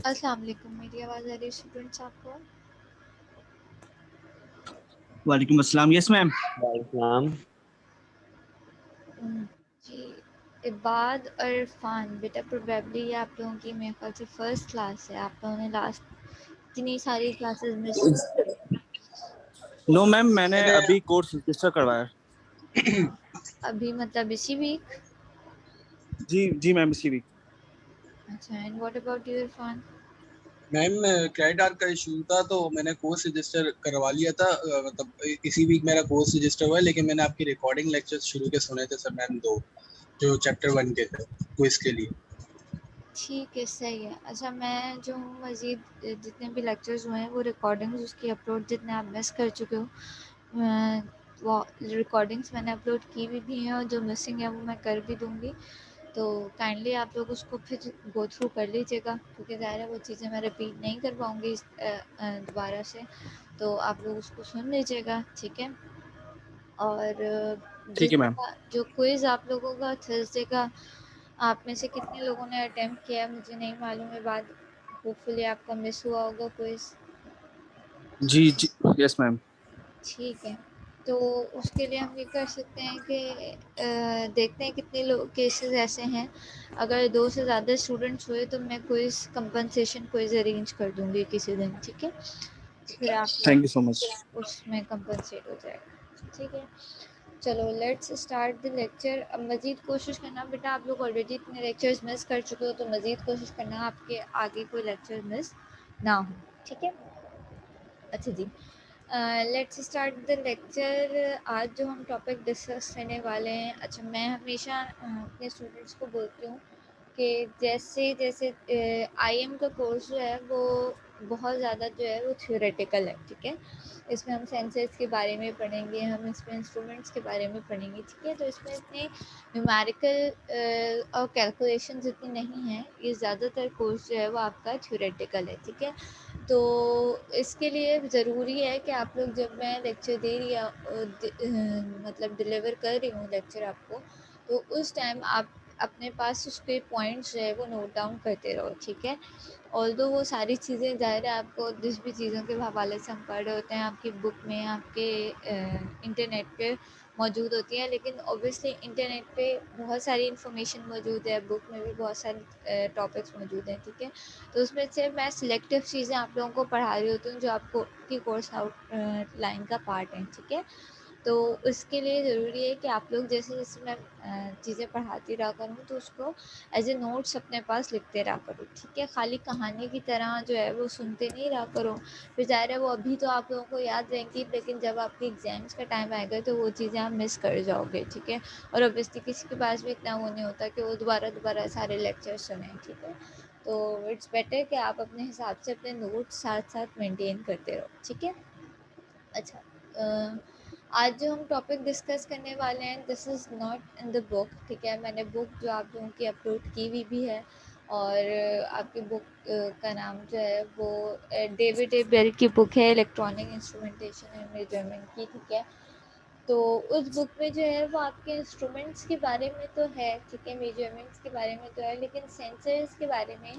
अस्सलाम वालेकुम, मेरी आवाज़ आ रही है स्टूडेंट्स आपको? वालेकुम अस्सलाम। Yes ma'am. वालेकुम। जी, इबाद और इरफान बेटा प्रोबेबली आप लोगों की मेरे ख्याल से फर्स्ट क्लास है। आप लोगों ने लास्ट इतनी सारी क्लासेस मिस नो मैम, मैंने अभी कोर्स रजिस्टर करवाया। अभी मतलब इसी वीक? जी जी मैम, इसी वीक। अच्छा, and what about you Irfan? Ma'am credit card का इशू था तो मैंने कोर्स रजिस्टर करवा लिया था। मतलब इसी वीक मेरा कोर्स रजिस्टर हुआ है, लेकिन मैंने आपकी रिकॉर्डिंग लेक्चर्स शुरू के सुने थे सर मैम, दो जो चैप्टर 1 के थे क्विज के लिए। ठीक है, सही है। अच्छा, मैं जो हूँ मज़ीद जितने भी लेक्चर्स हुए हैं वो रिकॉर्डिंग्स उसकी अपलोड जितने आप मिस कर चुके हो वो रिकॉर्डिंग्स मैंने अपलोड की भी हैं, और जो मिसिंग है वो मैं कर भी दूँगी। तो काइंडली आप लोग उसको फिर गो थ्रू कर लीजिएगा, क्योंकि ज़ाहिर है वो चीज़ें मैं रिपीट नहीं कर पाऊँगी दोबारा से। तो आप लोग उसको सुन लीजिएगा, ठीक है? और ठीक है मैम। दूसरा जो क्विज़ आप लोगों का थर्सडे का, आप में से कितने लोगों ने अटेम्प्ट किया है मुझे नहीं मालूम है। बाद होपफुली आपका मिस हुआ होगा क्विज़। जी जी। Yes ma'am. ठीक है, तो उसके लिए हम ये कर सकते हैं कि देखते हैं कितने लोग केसेस ऐसे हैं। अगर 2 से ज़्यादा स्टूडेंट्स हुए तो मैं क्विज़ कंपनसेशन क्विज़ अरेंज कर दूँगी किसी दिन, ठीक है? फिर आप थैंक यू लोग सो मच। उसमें कंपनसेट हो जाएगा, ठीक है? चलो लेट्स स्टार्ट द लेक्चर। अब मज़ीद कोशिश करना बेटा, आप लोग ऑलरेडी इतने लेक्चर्स मिस कर चुके हो तो मज़ीद कोशिश करना आपके आगे कोई लेक्चर मिस ना हो, ठीक है? अच्छा जी, लेट्स स्टार्ट द लेक्चर। आज जो हम टॉपिक डिस्कस करने वाले हैं, अच्छा मैं हमेशा अपने स्टूडेंट्स को बोलती हूँ कि जैसे जैसे आईएम का कोर्स जो है वो बहुत ज़्यादा जो है वो थ्योरेटिकल है, ठीक है? इसमें हम सेंसर्स के बारे में पढ़ेंगे, हम इसमें इंस्ट्रूमेंट्स के बारे में पढ़ेंगे, ठीक है? तो इसमें इतने न्यूमेरिकल और कैलकुलेशंस इतनी नहीं हैं। ये ज़्यादातर कोर्स जो है वो आपका थ्योरेटिकल है, ठीक है? तो इसके लिए ज़रूरी है कि आप लोग, जब मैं लेक्चर दे रही मतलब डिलीवर कर रही हूँ लेक्चर आपको, तो उस टाइम आप अपने पास उसके पॉइंट्स जो है वो नोट डाउन करते रहो, ठीक है? ऑल्दो वो सारी चीज़ें ज़ाहिर है आपको जिस भी चीज़ों के हवाले से हम पढ़ रहे होते हैं आपकी बुक में, आपके इंटरनेट पे मौजूद होती हैं, लेकिन ऑब्वियसली इंटरनेट पे बहुत सारी इन्फॉर्मेशन मौजूद है, बुक में भी बहुत सारे टॉपिक्स मौजूद हैं, ठीक है? तो उसमें से मैं सिलेक्टिव चीज़ें आप लोगों को पढ़ा रही होती हूँ जो आपको की कोर्स आउट लाइन का पार्ट है, ठीक है? तो उसके लिए ज़रूरी है कि आप लोग जैसे जैसे मैं चीज़ें पढ़ाती रहा करूँ तो उसको एज ए नोट्स अपने पास लिखते रहा करो, ठीक है? खाली कहानी की तरह जो है वो सुनते नहीं रहा करो। फिर ज़ाहिर है वो अभी तो आप लोगों को याद रहेंगी, लेकिन जब आपके एग्ज़ाम्स का टाइम आएगा तो वो चीज़ें आप मिस कर जाओगे, ठीक है? और ऑब्वियसली किसी के पास भी इतना वो नहीं होता कि वो दोबारा दोबारा सारे लेक्चर सुने, ठीक है? तो इट्स बेटर कि आप अपने हिसाब से अपने नोट्स साथ साथ मेंटेन करते रहो, ठीक है? अच्छा, आज जो हम टॉपिक डिस्कस करने वाले हैं this is not in the book, ठीक है? मैंने बुक जो आप लोगों की अपलोड की हुई भी है, और आपकी बुक का नाम जो है वो डेविड ए बेल की बुक है, इलेक्ट्रॉनिक इंस्ट्रूमेंटेशन एंड मेजरमेंट की, ठीक है? तो उस बुक में जो है वो आपके इंस्ट्रूमेंट्स के बारे में तो है, ठीक है? मेजरमेंट्स के बारे में तो है, लेकिन सेंसर्स के बारे में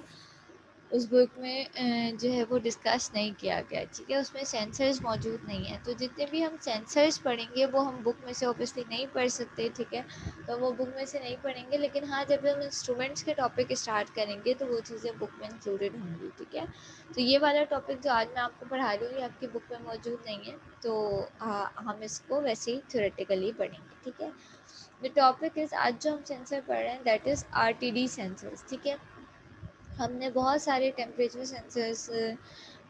उस बुक में जो है वो डिस्कस नहीं किया गया, ठीक है? उसमें सेंसर्स मौजूद नहीं है। तो जितने भी हम सेंसर्स पढ़ेंगे वो हम बुक में से ऑब्वियसली नहीं पढ़ सकते, ठीक है? तो वो बुक में से नहीं पढ़ेंगे, लेकिन हाँ, जब हम इंस्ट्रूमेंट्स के टॉपिक स्टार्ट करेंगे तो वो चीज़ें बुक में इंक्लूडेड होंगी, ठीक है? तो ये वाला टॉपिक जो आज मैं आपको पढ़ा रही हूँ ये आपकी बुक में मौजूद नहीं है, तो हम इसको वैसे ही थ्योरेटिकली पढ़ेंगे, ठीक है? द टॉपिक इज़, आज जो हम सेंसर पढ़ रहे हैं दैट इज़ आरटीडी सेंसर्स, ठीक है? हमने बहुत सारे टेम्परेचर सेंसर्स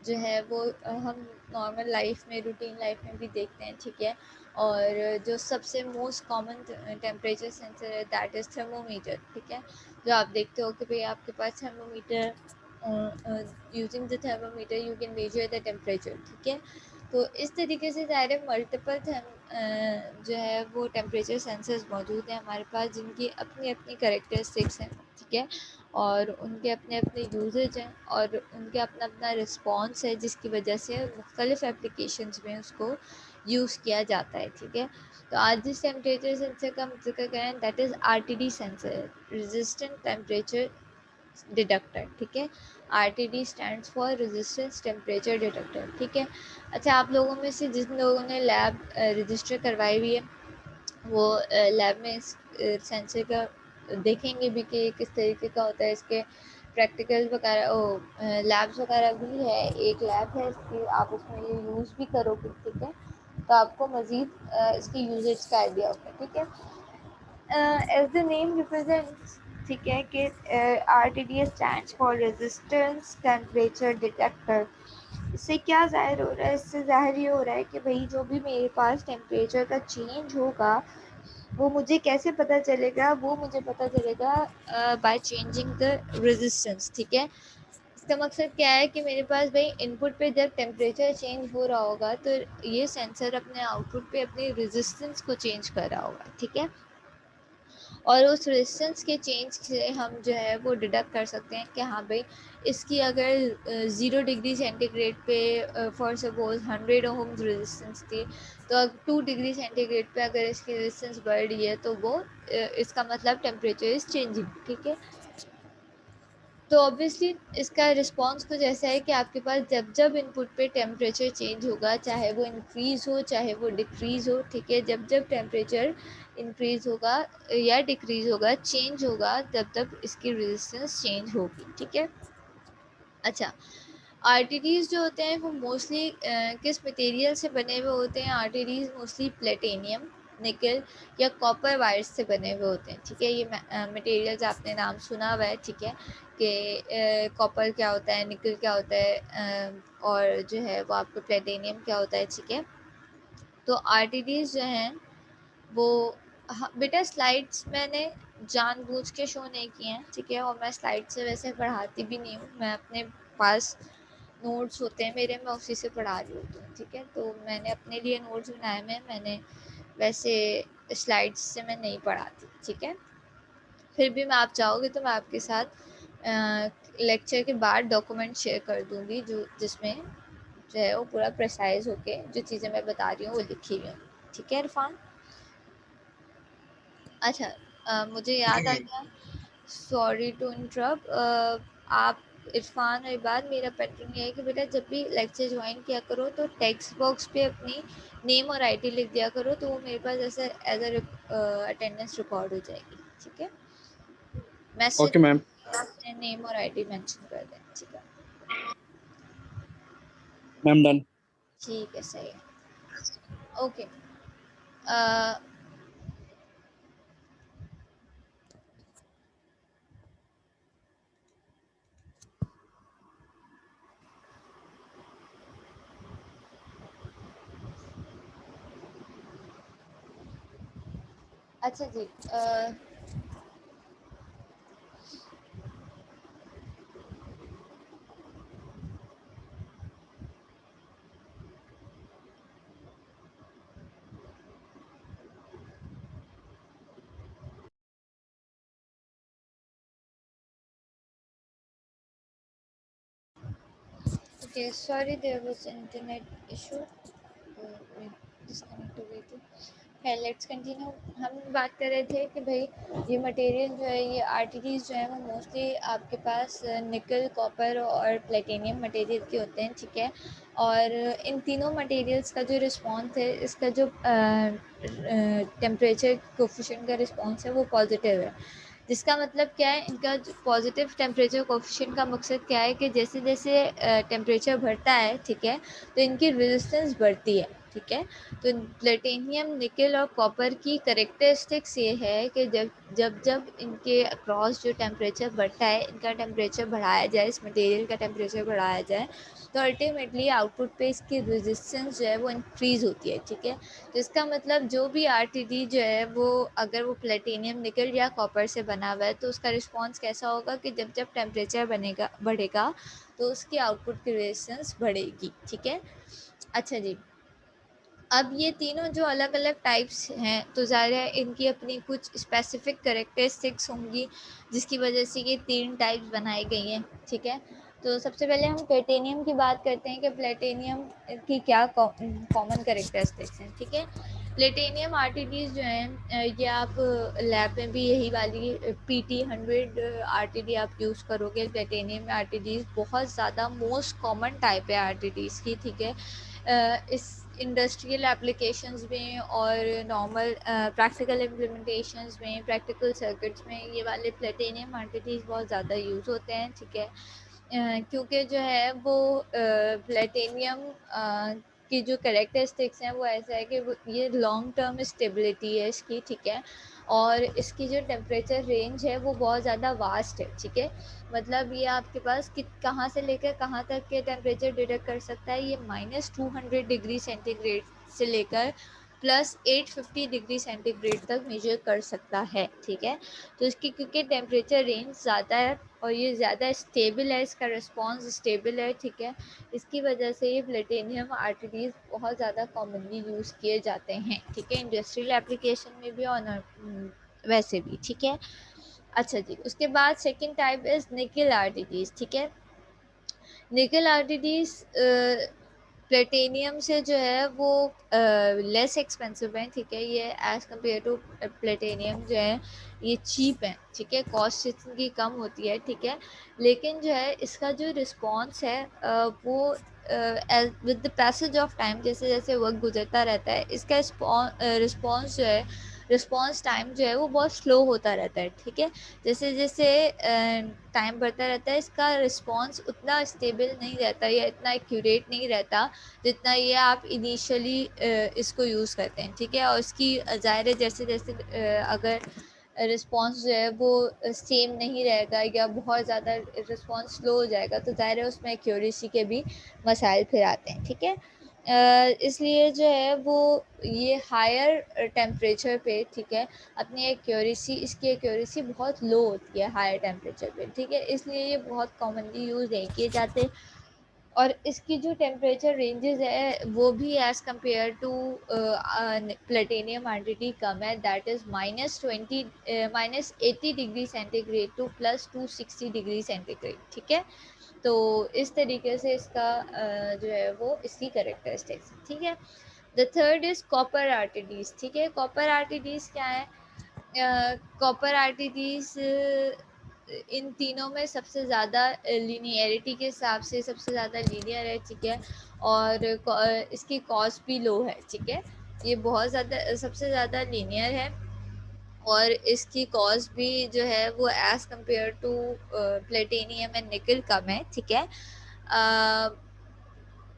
जो है वो हम नॉर्मल लाइफ में, रूटीन लाइफ में भी देखते हैं, ठीक है? और जो सबसे मोस्ट कॉमन टेम्परेचर सेंसर है दैट इज़ थर्मोमीटर, ठीक है? जो आप देखते हो कि भाई आपके पास thermometer, using the thermometer you can measure the temperature, ठीक है? तो इस तरीके से ज़ाहिर है मल्टीपल जो है वो टेम्परेचर सेंसर्स मौजूद हैं हमारे पास, जिनकी अपनी अपनी करेक्टरिस्टिक्स हैं, ठीक है? और उनके अपने अपने यूजेज हैं और उनके अपना अपना रिस्पॉन्स है, जिसकी वजह से मुख्तलिफ एप्लीकेशंस में उसको यूज़ किया जाता है, ठीक है? तो आज जिस टेम्परेचर सेंसर का हम जिक्र करें that is RTD sensor, resistant temperature detector, ठीक है। RTD stands for resistance temperature detector, ठीक है। अच्छा, आप लोगों में से जिन लोगों ने लैब रजिस्टर करवाई हुई है वो लैब में इस सेंसर का देखेंगे भी कि किस तरीके का होता है। इसके प्रैक्टिकल वगैरह लैब्स वगैरह भी है, एक लैब है इसकी, आप उसमें ये यूज़ भी करोगे, ठीक है, तो आपको मज़ीद इसकी यूजेज का आइडिया होगा, ठीक है। एज द नेम रिप्रेजेंट्स, ठीक है, कि RTD stands for resistance temperature detector. इससे क्या ज़ाहिर हो रहा है? इससे ज़ाहिर ये हो रहा है कि भाई जो भी मेरे पास टेम्परेचर का चेंज होगा वो मुझे कैसे पता चलेगा? वो मुझे पता चलेगा बाय चेंजिंग द रेजिस्टेंस, ठीक है। इसका मकसद क्या है कि मेरे पास भाई इनपुट पे जब टेम्परेचर चेंज हो रहा होगा तो ये सेंसर अपने आउटपुट पे अपनी रेजिस्टेंस को चेंज कर रहा होगा, ठीक है। और उस रेजिस्टेंस के चेंज से हम जो है वो डिडक्ट कर सकते हैं कि हाँ भाई इसकी अगर 0 डिग्री सेंटीग्रेड पे फॉर सपोज 100 ओम्स रेजिस्टेंस थी, तो अब 2 डिग्री सेंटीग्रेड पे अगर इसकी रेजिस्टेंस बढ़ रही है तो वो इसका मतलब टेम्परेचर इज़ चेंजिंग, ठीक है। तो ऑब्वियसली इसका रिस्पॉन्स कुछ ऐसा है कि आपके पास जब जब इनपुट पे टेम्परेचर चेंज होगा, चाहे वो इंक्रीज़ हो चाहे वो डिक्रीज़ हो, ठीक है, जब जब टेम्परेचर इंक्रीज़ होगा या डिक्रीज़ होगा, चेंज होगा, तब तब इसकी रेजिस्टेंस चेंज होगी, ठीक है। अच्छा, RTDs जो होते हैं वो मोस्टली किस मटेरियल से बने हुए होते हैं? RTDs मोस्टली प्लेटिनियम, निकल या कॉपर वायर्स से बने हुए होते हैं, ठीक है। ये मटेरियल्स आपने नाम सुना हुआ है, ठीक है, कि कॉपर क्या होता है, निकल क्या होता है, और जो है वो आपको प्लेटिनियम क्या होता है, ठीक है। तो RTDs जो हैं वो बेटा स्लाइड्स मैंने जानबूझ के शो नहीं किए हैं, ठीक है, और मैं स्लाइड से वैसे पढ़ाती भी नहीं हूँ, मैं अपने पास नोट्स होते हैं मेरे, मैं उसी से पढ़ा रही होती हूँ, ठीक है। तो मैंने अपने लिए नोट्स बनाए हुए हैं, मैंने वैसे स्लाइड्स से मैं नहीं पढ़ाती, ठीक है। फिर भी मैं आप चाहोगे तो मैं आपके साथ लेक्चर के बाद डॉक्यूमेंट शेयर कर दूँगी जो जिसमें जो है वो पूरा प्रिसाइज होके जो चीज़ें मैं बता रही हूँ वो लिखी हुई होंगी, ठीक है इरफान। अच्छा, मुझे याद आ गया, सॉरी टू इंटरप्ट, आप इरफान और इबाद, मेरा पैटर्न ये है कि बेटा जब भी लेक्चर ज्वाइन किया करो तो टेक्स्ट बॉक्स पे अपनी नेम और आईडी लिख दिया करो, तो वो मेरे पास ऐसे एज अटेंडेंस रिकॉर्ड हो जाएगी, ठीक है। Message okay ma'am. अपने नेम और आईडी मेंशन कर दें, ठीक है। Ma'am done. ठीक है, सही है, ओके। अच्छा जी, okay, sorry there was internet issue, disconnect हो गई थी। खैर लेट्स कंटिन्यू। हम बात कर रहे थे कि भाई ये मटेरियल जो है, ये RTDs जो है वो मोस्टली आपके पास निकल, कॉपर और प्लेटिनियम मटेरियल के होते हैं, ठीक है। और इन तीनों मटेरियल्स का जो रिस्पॉन्स है, इसका जो टेम्परेचर कोफिशिएंट का रिस्पॉन्स है वो पॉजिटिव है। जिसका मतलब क्या है, इनका पॉजिटिव टेम्परेचर कोफिशिएंट का मकसद क्या है कि जैसे जैसे टेम्परेचर बढ़ता है, ठीक है, तो इनकी रेजिस्टेंस बढ़ती है, ठीक है। तो प्लेटिनियम, निकल और कॉपर की करेक्टरिस्टिक्स ये है कि जब जब जब इनके अक्रॉस जो टेम्परेचर बढ़ता है, इनका टेम्परेचर बढ़ाया जाए, इस मटेरियल का टेम्परेचर बढ़ाया जाए, तो अल्टीमेटली आउटपुट पे इसकी रेजिस्टेंस जो है वो इंक्रीज़ होती है, ठीक है। तो इसका मतलब जो भी RTD जो है वो अगर वो प्लेटिनियम, निकल या कॉपर से बना हुआ है तो उसका रिस्पॉन्स कैसा होगा कि जब जब टेम्परेचर बढ़ेगा तो उसकी आउटपुट की रेजिस्टेंस बढ़ेगी, ठीक है। अच्छा जी, अब ये तीनों जो अलग अलग टाइप्स हैं तो ज़ाहिर है इनकी अपनी कुछ स्पेसिफिक करेक्टरिस्टिक्स होंगी जिसकी वजह से ये 3 टाइप्स बनाई गई हैं, ठीक है। तो सबसे पहले हम प्लेटिनियम की बात करते हैं कि प्लेटिनियम की क्या कॉमन करेक्टरिस्टिक्स हैं, ठीक है। प्लेटिनियम आरटीडीज जो हैं ये आप लैब में भी यही वाली PT100 आरटीडी आप यूज़ करोगे। प्लेटिनियम आरटीडीज बहुत ज़्यादा मोस्ट कॉमन टाइप है आरटीडीज की, ठीक है। इस इंडस्ट्रियल एप्लीकेशंस में और नॉर्मल प्रैक्टिकल इम्प्लीमेंटेशंस में, प्रैक्टिकल सर्किट्स में ये वाले प्लेटिनियम आरटीडीज बहुत ज़्यादा यूज़ होते हैं, ठीक है। क्योंकि जो है वो प्लेटिनियम की जो कैरेक्टरिस्टिक्स हैं वो ऐसा है कि ये लॉन्ग टर्म स्टेबिलिटी है इसकी, ठीक है। और इसकी जो टेम्परेचर रेंज है वो बहुत ज़्यादा वास्ट है, ठीक है। मतलब ये आपके पास कहाँ से लेकर कहाँ तक के टेम्परेचर डिटेक्ट कर सकता है। ये -200 डिग्री सेंटीग्रेड से लेकर +850 डिग्री सेंटीग्रेड तक मेजर कर सकता है, ठीक है। तो इसकी क्योंकि टेम्परेचर रेंज ज़्यादा है और ये ज़्यादा स्टेबल है, इसका रिस्पॉन्स स्टेबल है, ठीक है। इसकी वजह से ये प्लेटिनियम आरटीडीज बहुत ज़्यादा कॉमनली यूज़ किए जाते हैं, ठीक है। इंडस्ट्रियल एप्लीकेशन में भी और वैसे भी, ठीक है। अच्छा जी, उसके बाद सेकंड टाइप इज़ निकल आरटीडीज, ठीक है। निकल आरटीडीज प्लेटिनियम से जो है वो लेस एक्सपेंसिव है, ठीक है। ये एज़ कम्पेयर टू प्लेटिनियम जो है ये चीप है, ठीक है। कॉस्ट इनकी कम होती है, ठीक है। लेकिन जो है इसका जो रिस्पॉन्स है वो with the passage of time, जैसे जैसे वक्त गुजरता रहता है, इसका रिस्पॉन्स जो है, रिस्पॉन्स टाइम जो है वो बहुत स्लो होता रहता है, ठीक है। जैसे जैसे टाइम बढ़ता रहता है इसका रिस्पॉन्स उतना स्टेबल नहीं रहता या इतना एक्यूरेट नहीं रहता जितना ये आप इनिशियली इसको यूज़ करते हैं, ठीक है। और इसकी ज़ाहिर है जैसे जैसे अगर रिस्पॉन्स जो है वो सेम नहीं रहेगा या बहुत ज़्यादा रिस्पॉन्स स्लो हो जाएगा तो ज़ाहिर है उसमें एक्यूरेसी के भी मसाइल फिर आते हैं, ठीक है। इसलिए जो है वो ये हायर टेम्परेचर पे, ठीक है, अपनी इसकी एक्यूरेसी बहुत लो होती है हायर टेम्परेचर पे, ठीक है। इसलिए ये बहुत कॉमनली यूज़ नहीं किए जाते और इसकी जो टेम्परेचर रेंजेस है वो भी as compare to platinum RTD कम है। That is -80 degree centigrade to +260 degree centigrade, ठीक है। तो इस तरीके से इसका जो है वो इसकी करेक्टरिस्टिक्स, ठीक है। द थर्ड इज़ कॉपर आरटीडीज, ठीक है। कॉपर आरटीडीज क्या है? कॉपर आरटीडीज इन तीनों में सबसे ज़्यादा लीनियरिटी के हिसाब से सबसे ज़्यादा लीनियर है, ठीक है। और इसकी कॉस्ट भी लो है, ठीक है। ये बहुत ज़्यादा सबसे ज़्यादा लीनियर है और इसकी कॉस्ट भी जो है वो as compare to platinum and nickel कम है, ठीक है।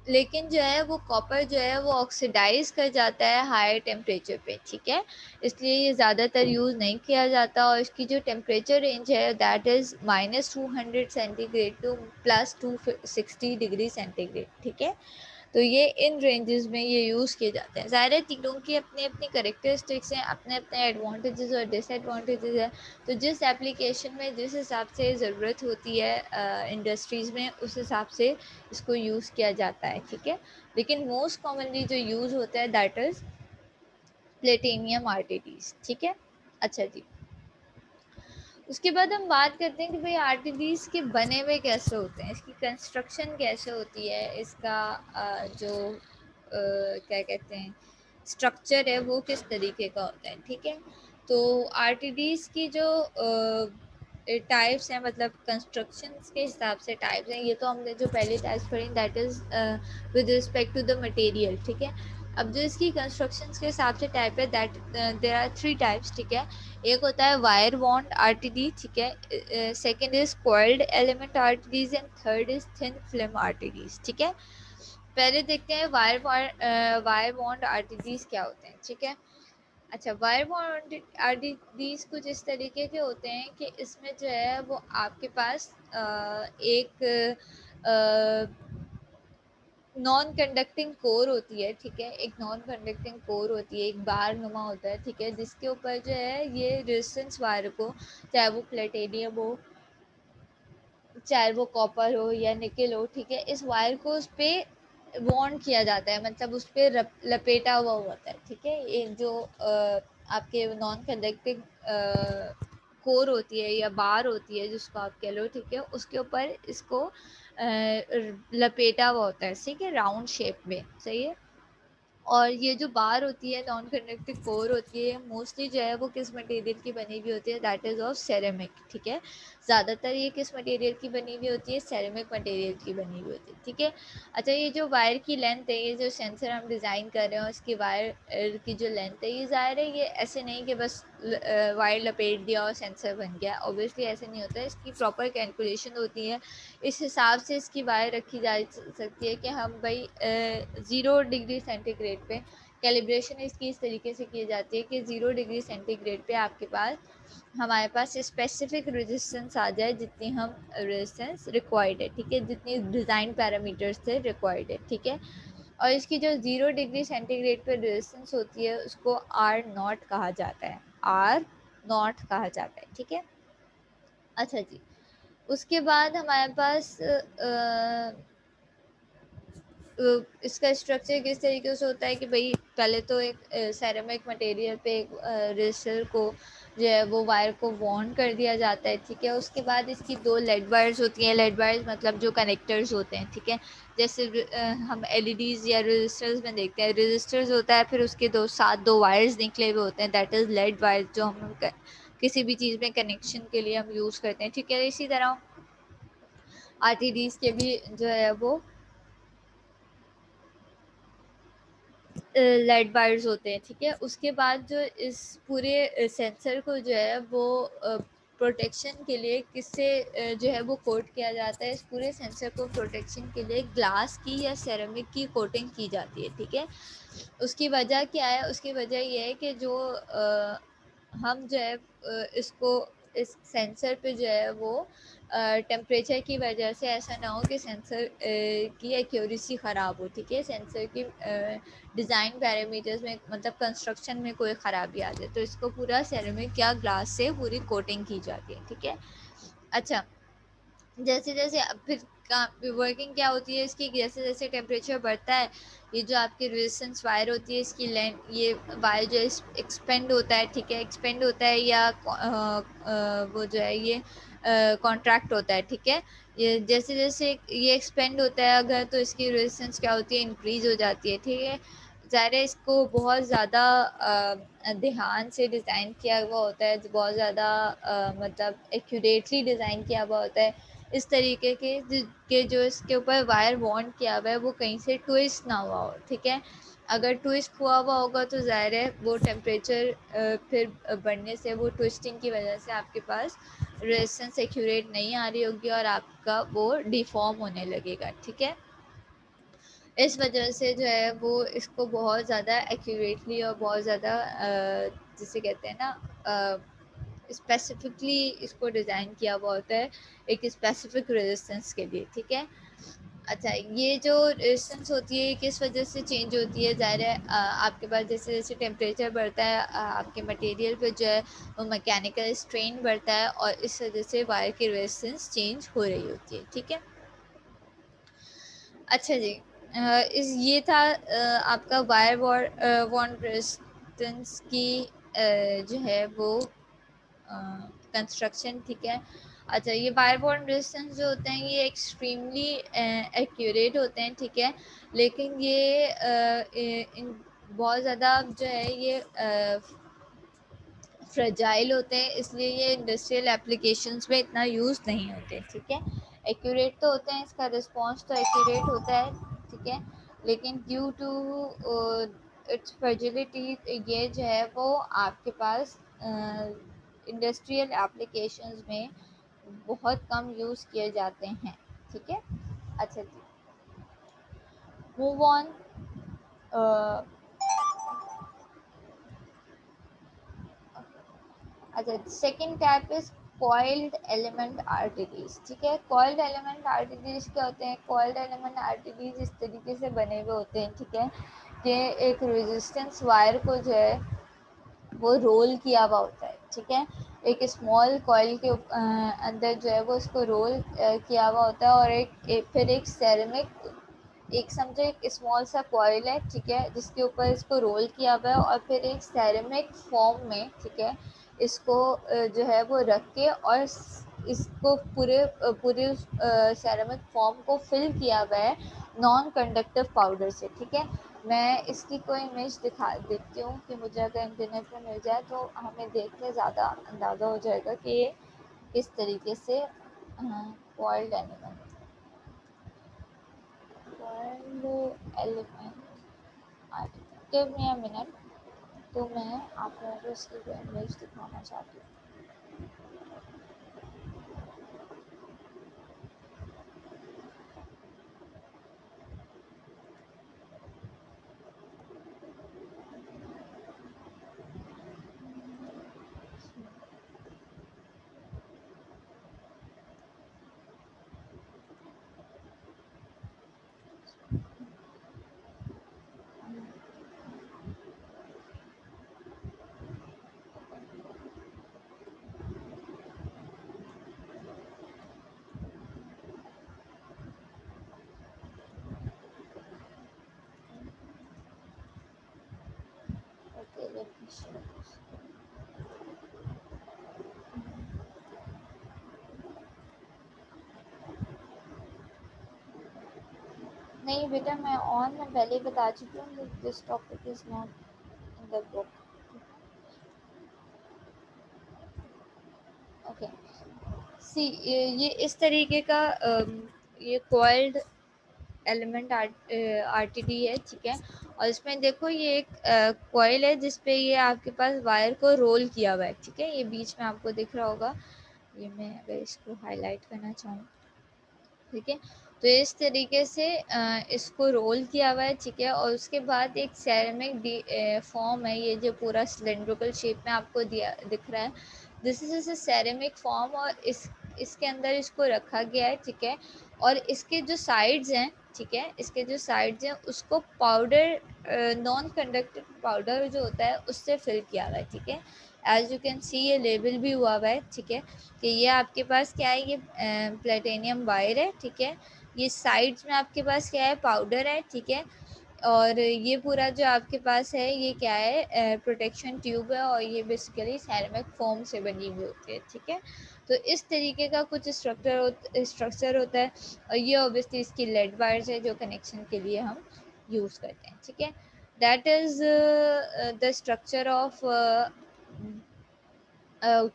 लेकिन जो है वो कॉपर जो है वो ऑक्सीडाइज कर जाता है हायर टेम्परेचर पे, ठीक है। इसलिए ये ज़्यादातर यूज़ नहीं किया जाता और इसकी जो टेम्परेचर रेंज है that is -200 centigrade to +260 degree centigrade, ठीक है। तो ये इन रेंजेस में ये यूज़ किए जाते हैं। ज़ाहिर है तीनों की अपनी अपनी करेक्टरिस्टिक्स हैं, अपने अपने एडवांटेजेस और डिसएडवांटेजेस हैं। तो जिस एप्लीकेशन में जिस हिसाब से ज़रूरत होती है इंडस्ट्रीज़ में उस हिसाब से इसको यूज़ किया जाता है, ठीक है। लेकिन मोस्ट कॉमनली जो यूज़ होता है दैट इज़ प्लेटिनियम आरटीडीज, ठीक है। अच्छा जी, उसके बाद हम बात करते हैं कि भाई आरटीडीज के बने हुए कैसे होते हैं, इसकी कंस्ट्रक्शन कैसे होती है, इसका जो क्या कहते हैं स्ट्रक्चर है वो किस तरीके का होता है, ठीक है। तो आरटीडीज की जो टाइप्स हैं, मतलब कंस्ट्रक्शंस के हिसाब से टाइप्स हैं। ये तो हमने जो पहले टाइप्स पढ़ी that is with respect to the material, ठीक है। अब जो इसकी कंस्ट्रक्शंस के हिसाब से टाइप है दैट देयर आर 3 टाइप्स, ठीक है। एक होता है वायर बॉन्ड आरटीडी, ठीक है। Second is coiled element RTDs and third is thin film RTDs, ठीक है। पहले देखते हैं वायर बॉन्ड आरटीडीज क्या होते हैं, ठीक है। अच्छा, वायर बॉन्ड आरटीडीज कुछ इस तरीके के होते हैं कि इसमें जो है वो आपके पास एक नॉन कंडक्टिंग कोर होती है, ठीक है। एक नॉन कंडक्टिंग कोर होती है, एक बार नुमा होता है, ठीक है, जिसके ऊपर जो है ये रेजिस्टेंस वायर को, चाहे वो प्लेटिनियम हो, चाहे वो कॉपर हो या निकल हो, ठीक है, इस वायर को उस पर बॉन्ड किया जाता है, मतलब उस पर लपेटा हुआ होता है, ठीक है। ये जो आपके नॉन कंडक्टिंग कोर होती है या बार होती है जिसको आप कह लो, ठीक है, उसके ऊपर इसको लपेटा हुआ होता है, ठीक है, राउंड शेप में, सही है। और ये जो बार होती है नॉन कंडक्टिव कोर होती है मोस्टली जो है वो किस मटेरियल की बनी हुई होती है, दैट इज़ ऑफ सेरेमिक, ठीक है। ज़्यादातर ये किस मटेरियल की बनी हुई होती है, सेरेमिक मटेरियल की बनी हुई होती है, ठीक है। अच्छा, ये जो वायर की लेंथ है, ये जो सेंसर हम डिज़ाइन कर रहे हैं उसकी वायर की जो लेंथ है, ये ज़ाहिर है ये ऐसे नहीं कि बस वायर लपेट दिया और सेंसर बन गया, ऑब्वियसली ऐसे नहीं होता है, इसकी प्रॉपर कैलकुलेशन होती है। इस हिसाब से इसकी वायर रखी जा सकती है कि हम भाई 0 डिग्री सेंटीग्रेड पे कैलिब्रेशन इसकी इस तरीके से की जाती है कि 0 डिग्री सेंटीग्रेड पे आपके पास हमारे पास स्पेसिफिक रेजिस्टेंस आ जाए, जितनी हम रेजिस्टेंस रिक्वायर्ड है, ठीक है, जितनी डिज़ाइन पैरामीटर्स थे रिक्वायर्ड है, ठीक है। और इसकी जो 0 डिग्री सेंटीग्रेड पे रेजिस्टेंस होती है उसको आर नॉट कहा जाता है, आर नॉट कहा जाता है, ठीक है। अच्छा जी, उसके बाद हमारे पास इसका स्ट्रक्चर किस तरीके से होता है कि भाई पहले तो एक सेरेमिक मटेरियल पे एक रेजिस्टर को जो है वो वायर को वाउंड कर दिया जाता है, ठीक है। उसके बाद इसकी 2 लेड वायर्स होती हैं, लेड वायर्स मतलब जो कनेक्टर्स होते हैं, ठीक है। जैसे हम एलईडीज़ या रेजिस्टर्स में देखते हैं, रेजिस्टर्स होता है, फिर उसके साथ 2 वायर्स निकले हुए होते हैं, दैट इज़ लेड वायर, जो हम किसी भी चीज़ में कनेक्शन के लिए हम यूज़ करते हैं, ठीक है। इसी तरह आरटीडीज़ के भी जो है वो लेड वायर्स होते हैं, ठीक है। उसके बाद जो इस पूरे सेंसर को जो है वो प्रोटेक्शन के लिए किससे जो है वो कोट किया जाता है, इस पूरे सेंसर को प्रोटेक्शन के लिए ग्लास की या सेरेमिक की कोटिंग की जाती है, ठीक है। उसकी वजह क्या है, उसकी वजह ये है कि जो हम जो है इसको इस सेंसर पे जो है वो टेम्परेचर की वजह से ऐसा ना हो कि सेंसर की एक्यूरेसी ख़राब हो, ठीक है। सेंसर की डिज़ाइन पैरामीटर्स में मतलब कंस्ट्रक्शन में कोई ख़राबी आ जाए तो इसको पूरा सेरेमिक या ग्लास से पूरी कोटिंग की जाती है, ठीक है। अच्छा, जैसे जैसे अब फिर वर्किंग क्या होती है इसकी, जैसे जैसे टेम्परेचर बढ़ता है, ये जो आपकी रेजिस्टेंस वायर होती है इसकी लेंथ, ये वायर जो एक्सपेंड होता है, ठीक है, एक्सपेंड होता है या वो जो है ये कॉन्ट्रैक्ट होता है, ठीक है। ये जैसे जैसे ये एक्सपेंड होता है अगर, तो इसकी रेजिस्टेंस क्या होती है, इंक्रीज हो जाती है, ठीक है। ज़ाहिर है इसको बहुत ज़्यादा ध्यान से डिज़ाइन किया हुआ होता है, बहुत ज़्यादा मतलब एक्यूरेटली डिज़ाइन किया हुआ होता है, इस तरीके के जो इसके ऊपर वायर बॉन्ड किया हुआ है वो कहीं से ट्विस्ट ना हुआ हो, ठीक है। अगर ट्विस्ट हुआ हुआ होगा तो ज़ाहिर है वो टेम्परेचर फिर बढ़ने से, वो ट्विस्टिंग की वजह से आपके पास रेजिस्टेंस एक्यूरेट नहीं आ रही होगी और आपका वो डिफॉर्म होने लगेगा, ठीक है। इस वजह से जो है वो इसको बहुत ज़्यादा एक्यूरेटली और बहुत ज़्यादा जिसे कहते हैं ना स्पेसिफिकली इसको डिज़ाइन किया हुआ होता है एक स्पेसिफिक रेजिस्टेंस के लिए, ठीक है। अच्छा, ये जो रेजिस्टेंस होती है किस वजह से चेंज होती है, ज़ाहिर है आपके पास जैसे जैसे टेम्परेचर बढ़ता है आपके मटेरियल पे जो है वो मैकेनिकल स्ट्रेन बढ़ता है और इस वजह से वायर की रेजिस्टेंस चेंज हो रही होती है, ठीक है। अच्छा जी, इस ये था आपका वायर बॉन्ड रेजिस्टेंस की जो है वो कंस्ट्रक्शन, ठीक है। अच्छा, ये वायर बॉन्ड रेजिस्टेंस जो होते हैं ये एक्सट्रीमली एक्यूरेट होते हैं, ठीक है। लेकिन ये बहुत ज़्यादा जो है ये फ्रेजाइल होते हैं, इसलिए ये इंडस्ट्रियल एप्लीकेशंस में इतना यूज़ नहीं होते, ठीक है। एक्यूरेट तो होते हैं, इसका रिस्पॉन्स तो एक्यूरेट होता है, ठीक है, लेकिन ड्यू टू इट्स फ्रेजिलिटी ये जो है वो आपके पास इंडस्ट्रियल एप्लीकेशंस में बहुत कम यूज़ किए जाते हैं, ठीक है। अच्छा जी, मूव ऑन। अच्छा, second type is coiled element RTDs, ठीक है। कॉइल्ड एलिमेंट आरटीडीज क्या होते हैं, कॉइल्ड एलिमेंट आरटीडीज इस तरीके से बने हुए होते हैं, ठीक है, कि एक रेजिस्टेंस वायर को जो है वो रोल किया हुआ होता है, ठीक है। एक स्मॉल कॉइल के अंदर जो है वो इसको रोल किया हुआ होता है और फिर एक सेरेमिक, एक समझो एक स्मॉल सा कॉइल है, ठीक है, जिसके ऊपर इसको रोल किया हुआ है और फिर एक सेरेमिक फॉर्म में, ठीक है, इसको जो है वो रख के और इसको पूरे पूरे सेरेमिक फॉर्म को फिल किया हुआ है नॉन कंडक्टिव पाउडर से, ठीक है। मैं इसकी कोई इमेज दिखा देखती हूँ कि मुझे अगर इंटरनेट पर मिल जाए तो हमें देख के ज़्यादा अंदाज़ा हो जाएगा कि ये किस तरीके से world element give me a minute, तो मैं आप लोगों को इसकी कोई इमेज दिखाना चाहती हूँ। Okay, let me show this. नहीं बेटा, मैं पहले ही बता चुकी हूँ, this topic is not in the book. Okay, see ये इस तरीके का ये कॉइल्ड एलिमेंट आरटीडी है, ठीक है। और इसमें देखो ये एक कॉइल है जिसपे ये आपके पास वायर को रोल किया हुआ है, ठीक है। ये बीच में आपको दिख रहा होगा, ये मैं अगर इसको हाईलाइट करना चाहूँ, ठीक है। तो इस तरीके से इसको रोल किया हुआ है, ठीक है। और उसके बाद एक सेरेमिक फॉर्म है, ये जो पूरा सिलेंड्रिकल शेप में आपको दिख रहा है, this is a ceramic form. और इसके अंदर इसको रखा गया है, ठीक है। और इसके जो साइड्स हैं, ठीक है, इसके जो साइड्स हैं उसको पाउडर नॉन कंडक्टिव पाउडर जो होता है उससे फिल किया हुआ है, ठीक है। एज यू कैन सी ये लेबल भी हुआ हुआ है, ठीक है, कि ये आपके पास क्या है, ये प्लेटिनियम वायर है, ठीक है। ये साइड्स में आपके पास क्या है, पाउडर है, ठीक है। और ये पूरा जो आपके पास है ये क्या है, प्रोटेक्शन ट्यूब है, और ये बेसिकली सेरेमिक फोम से बनी हुई होती है, ठीक है। तो इस तरीके का कुछ स्ट्रक्चर होता है। और ये ऑब्वियसली इसकी लेड वायर्स है जो कनेक्शन के लिए हम यूज़ करते हैं, ठीक है। That is the structure of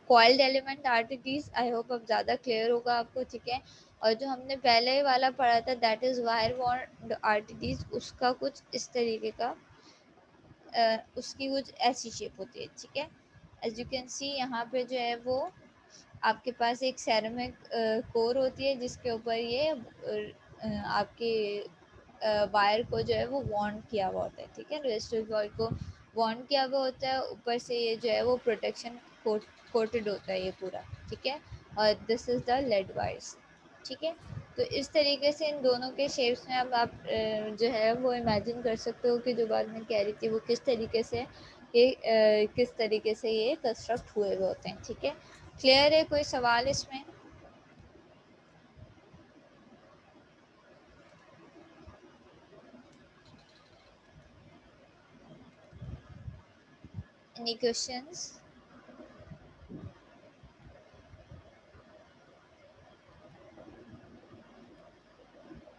coiled element RTDs. I hope अब ज़्यादा क्लियर होगा आपको, ठीक है। और जो हमने पहले वाला पढ़ा था दैट इज़ वायर बॉन्ड आरटीडीज, उसका कुछ इस तरीके का उसकी कुछ ऐसी शेप होती है, ठीक है। एज यू कैन सी यहाँ पे जो है वो आपके पास एक सेरेमिक कोर होती है जिसके ऊपर ये आपके वायर को जो है वो बॉन्ड किया हुआ होता है, ठीक है। रेजिस्टर कॉइल को बॉन्ड किया हुआ होता है, ऊपर से ये जो है वो प्रोटेक्शन कोटेड होता है ये पूरा, ठीक है। और this is the lead wires, ठीक है। तो इस तरीके से इन दोनों के शेप्स में अब आप जो है वो इमेजिन कर सकते हो कि जो बात मैं कह रही थी वो किस तरीके से ये कंस्ट्रक्ट हुए हुए होते हैं, ठीक है। क्लियर है? कोई सवाल इसमें? Any questions?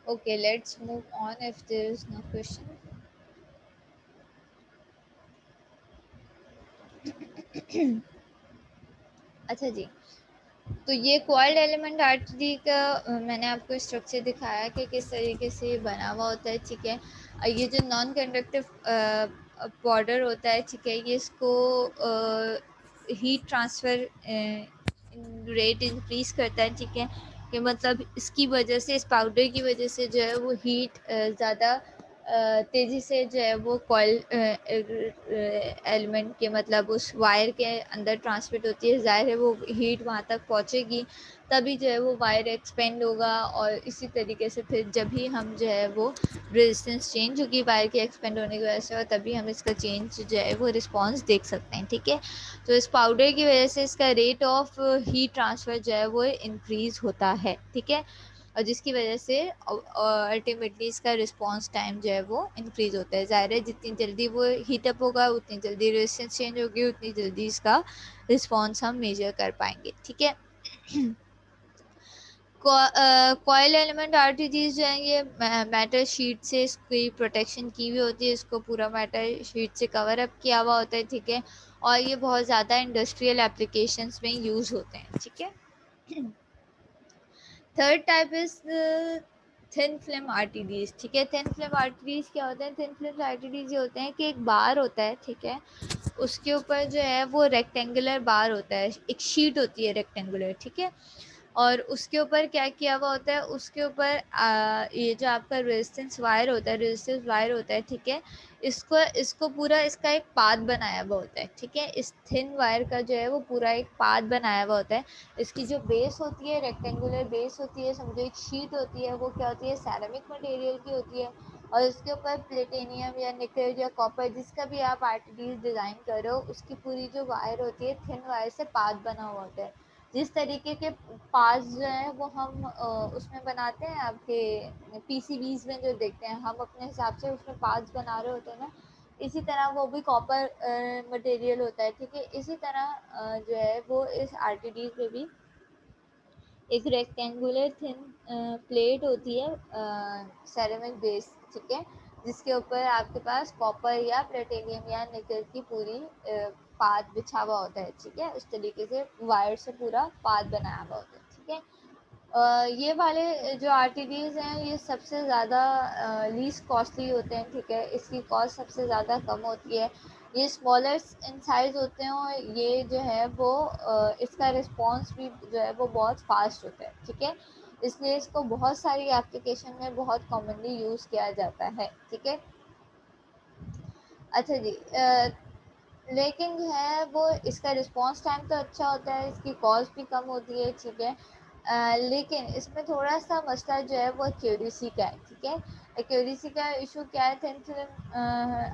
Okay, let's move on if there is no question. अच्छा जी, तो ये कॉइल्ड एलिमेंट आरटीडी का मैंने आपको स्ट्रक्चर दिखाया कि किस तरीके से ये बना हुआ होता है, ठीक है। ये जो नॉन कंडक्टिव पाउडर होता है, ठीक है, ये इसको हीट ट्रांसफ़र रेट इंक्रीज करता है, ठीक है। कि मतलब इसकी वजह से, इस पाउडर की वजह से जो है वो हीट ज़्यादा तेज़ी से जो है वो कॉइल एलिमेंट के मतलब उस वायर के अंदर ट्रांसमिट होती है। ज़ाहिर है वो हीट वहाँ तक पहुँचेगी तभी जो है वो वायर एक्सपेंड होगा, और इसी तरीके से फिर जब भी हम जो है वो रेजिस्टेंस चेंज होगी वायर के एक्सपेंड होने की वजह से, और तभी हम इसका चेंज जो है वो रिस्पॉन्स देख सकते हैं, ठीक है। तो इस पाउडर की वजह से इसका रेट ऑफ हीट ट्रांसफ़र जो है वो इंक्रीज़ होता है, ठीक है। और जिसकी वजह से अल्टीमेटली इसका रिस्पॉन्स टाइम जो है वो इंक्रीज़ होता है। ज़ाहिर है जितनी जल्दी वो हीटअप होगा उतनी जल्दी रेजिस्टेंस चेंज होगी, उतनी जल्दी इसका रिस्पॉन्स हम मेजर कर पाएंगे, ठीक है। कॉयल एलिमेंट आरटीजीज जो है ये मेटल शीट से इसकी प्रोटेक्शन की हुई होती है, इसको पूरा मेटल शीट से कवर अप किया हुआ होता है, ठीक है। और ये बहुत ज़्यादा इंडस्ट्रियल एप्लीकेशंस में यूज़ होते हैं, ठीक है। Third type is thin film RTDs, ठीक है। थिन फिल्म आरटीडीज क्या होते हैं? थिन फिल्म आरटीडीज ये होते हैं कि एक बार होता है, ठीक है, उसके ऊपर जो है वो रेक्टेंगुलर बार होता है, एक शीट होती है रेक्टेंगुलर, ठीक है। और उसके ऊपर क्या किया हुआ होता है? उसके ऊपर ये जो आपका रेजिस्टेंस वायर होता है, रेजिस्टेंस वायर होता है, ठीक है। इसको इसको पूरा इसका एक पाथ बनाया हुआ होता है, ठीक है। इस थिन वायर का जो है वो पूरा एक पाथ बनाया हुआ होता है। इसकी जो बेस होती है, रेक्टेंगुलर बेस होती है, समझो एक शीट होती है, वो क्या होती है? सेरेमिक मटेरियल की होती है। और इसके ऊपर प्लेटिनियम या निकल या कॉपर, जिसका भी आप आरटीडीज डिज़ाइन कर रहे हो, उसकी पूरी जो वायर होती है थिन वायर से पाथ बना हुआ होता है। जिस तरीके के पास जो है वो हम उसमें बनाते हैं, आपके पीसीबीज में जो देखते हैं हम, अपने हिसाब से उसमें पार्ट्स बना रहे होते हैं ना, इसी तरह वो भी कॉपर मटेरियल होता है, ठीक है। इसी तरह जो है वो इस आरटीडी पे भी एक रेक्टेंगुलर थिन प्लेट होती है सेरेमिक बेस, ठीक है, जिसके ऊपर आपके पास कॉपर या प्लेटिनियम या निकल की पूरी पाथ बिछा हुआ होता है, ठीक है। उस तरीके से वायर से पूरा पाथ बनाया हुआ होता है, ठीक है। ये वाले जो आरटीडीज हैं ये सबसे ज़्यादा लीस्ट कॉस्टली होते हैं, ठीक है। इसकी कॉस्ट सबसे ज़्यादा कम होती है। ये स्मॉलर इन साइज़ होते हैं और ये जो है वो इसका रिस्पॉन्स भी जो है वो बहुत फास्ट होता है, ठीक है। इसलिए इसको बहुत सारी एप्लीकेशन में बहुत कॉमनली यूज़ किया जाता है, ठीक है। अच्छा जी, लेकिन जो है वो इसका रिस्पॉन्स टाइम तो अच्छा होता है, इसकी कॉस्ट भी कम होती है, ठीक है। लेकिन इसमें थोड़ा सा मसला जो है वो एक्यूरेसी का है, ठीक है। एक्यूरेसी का इशू क्या है? Thin film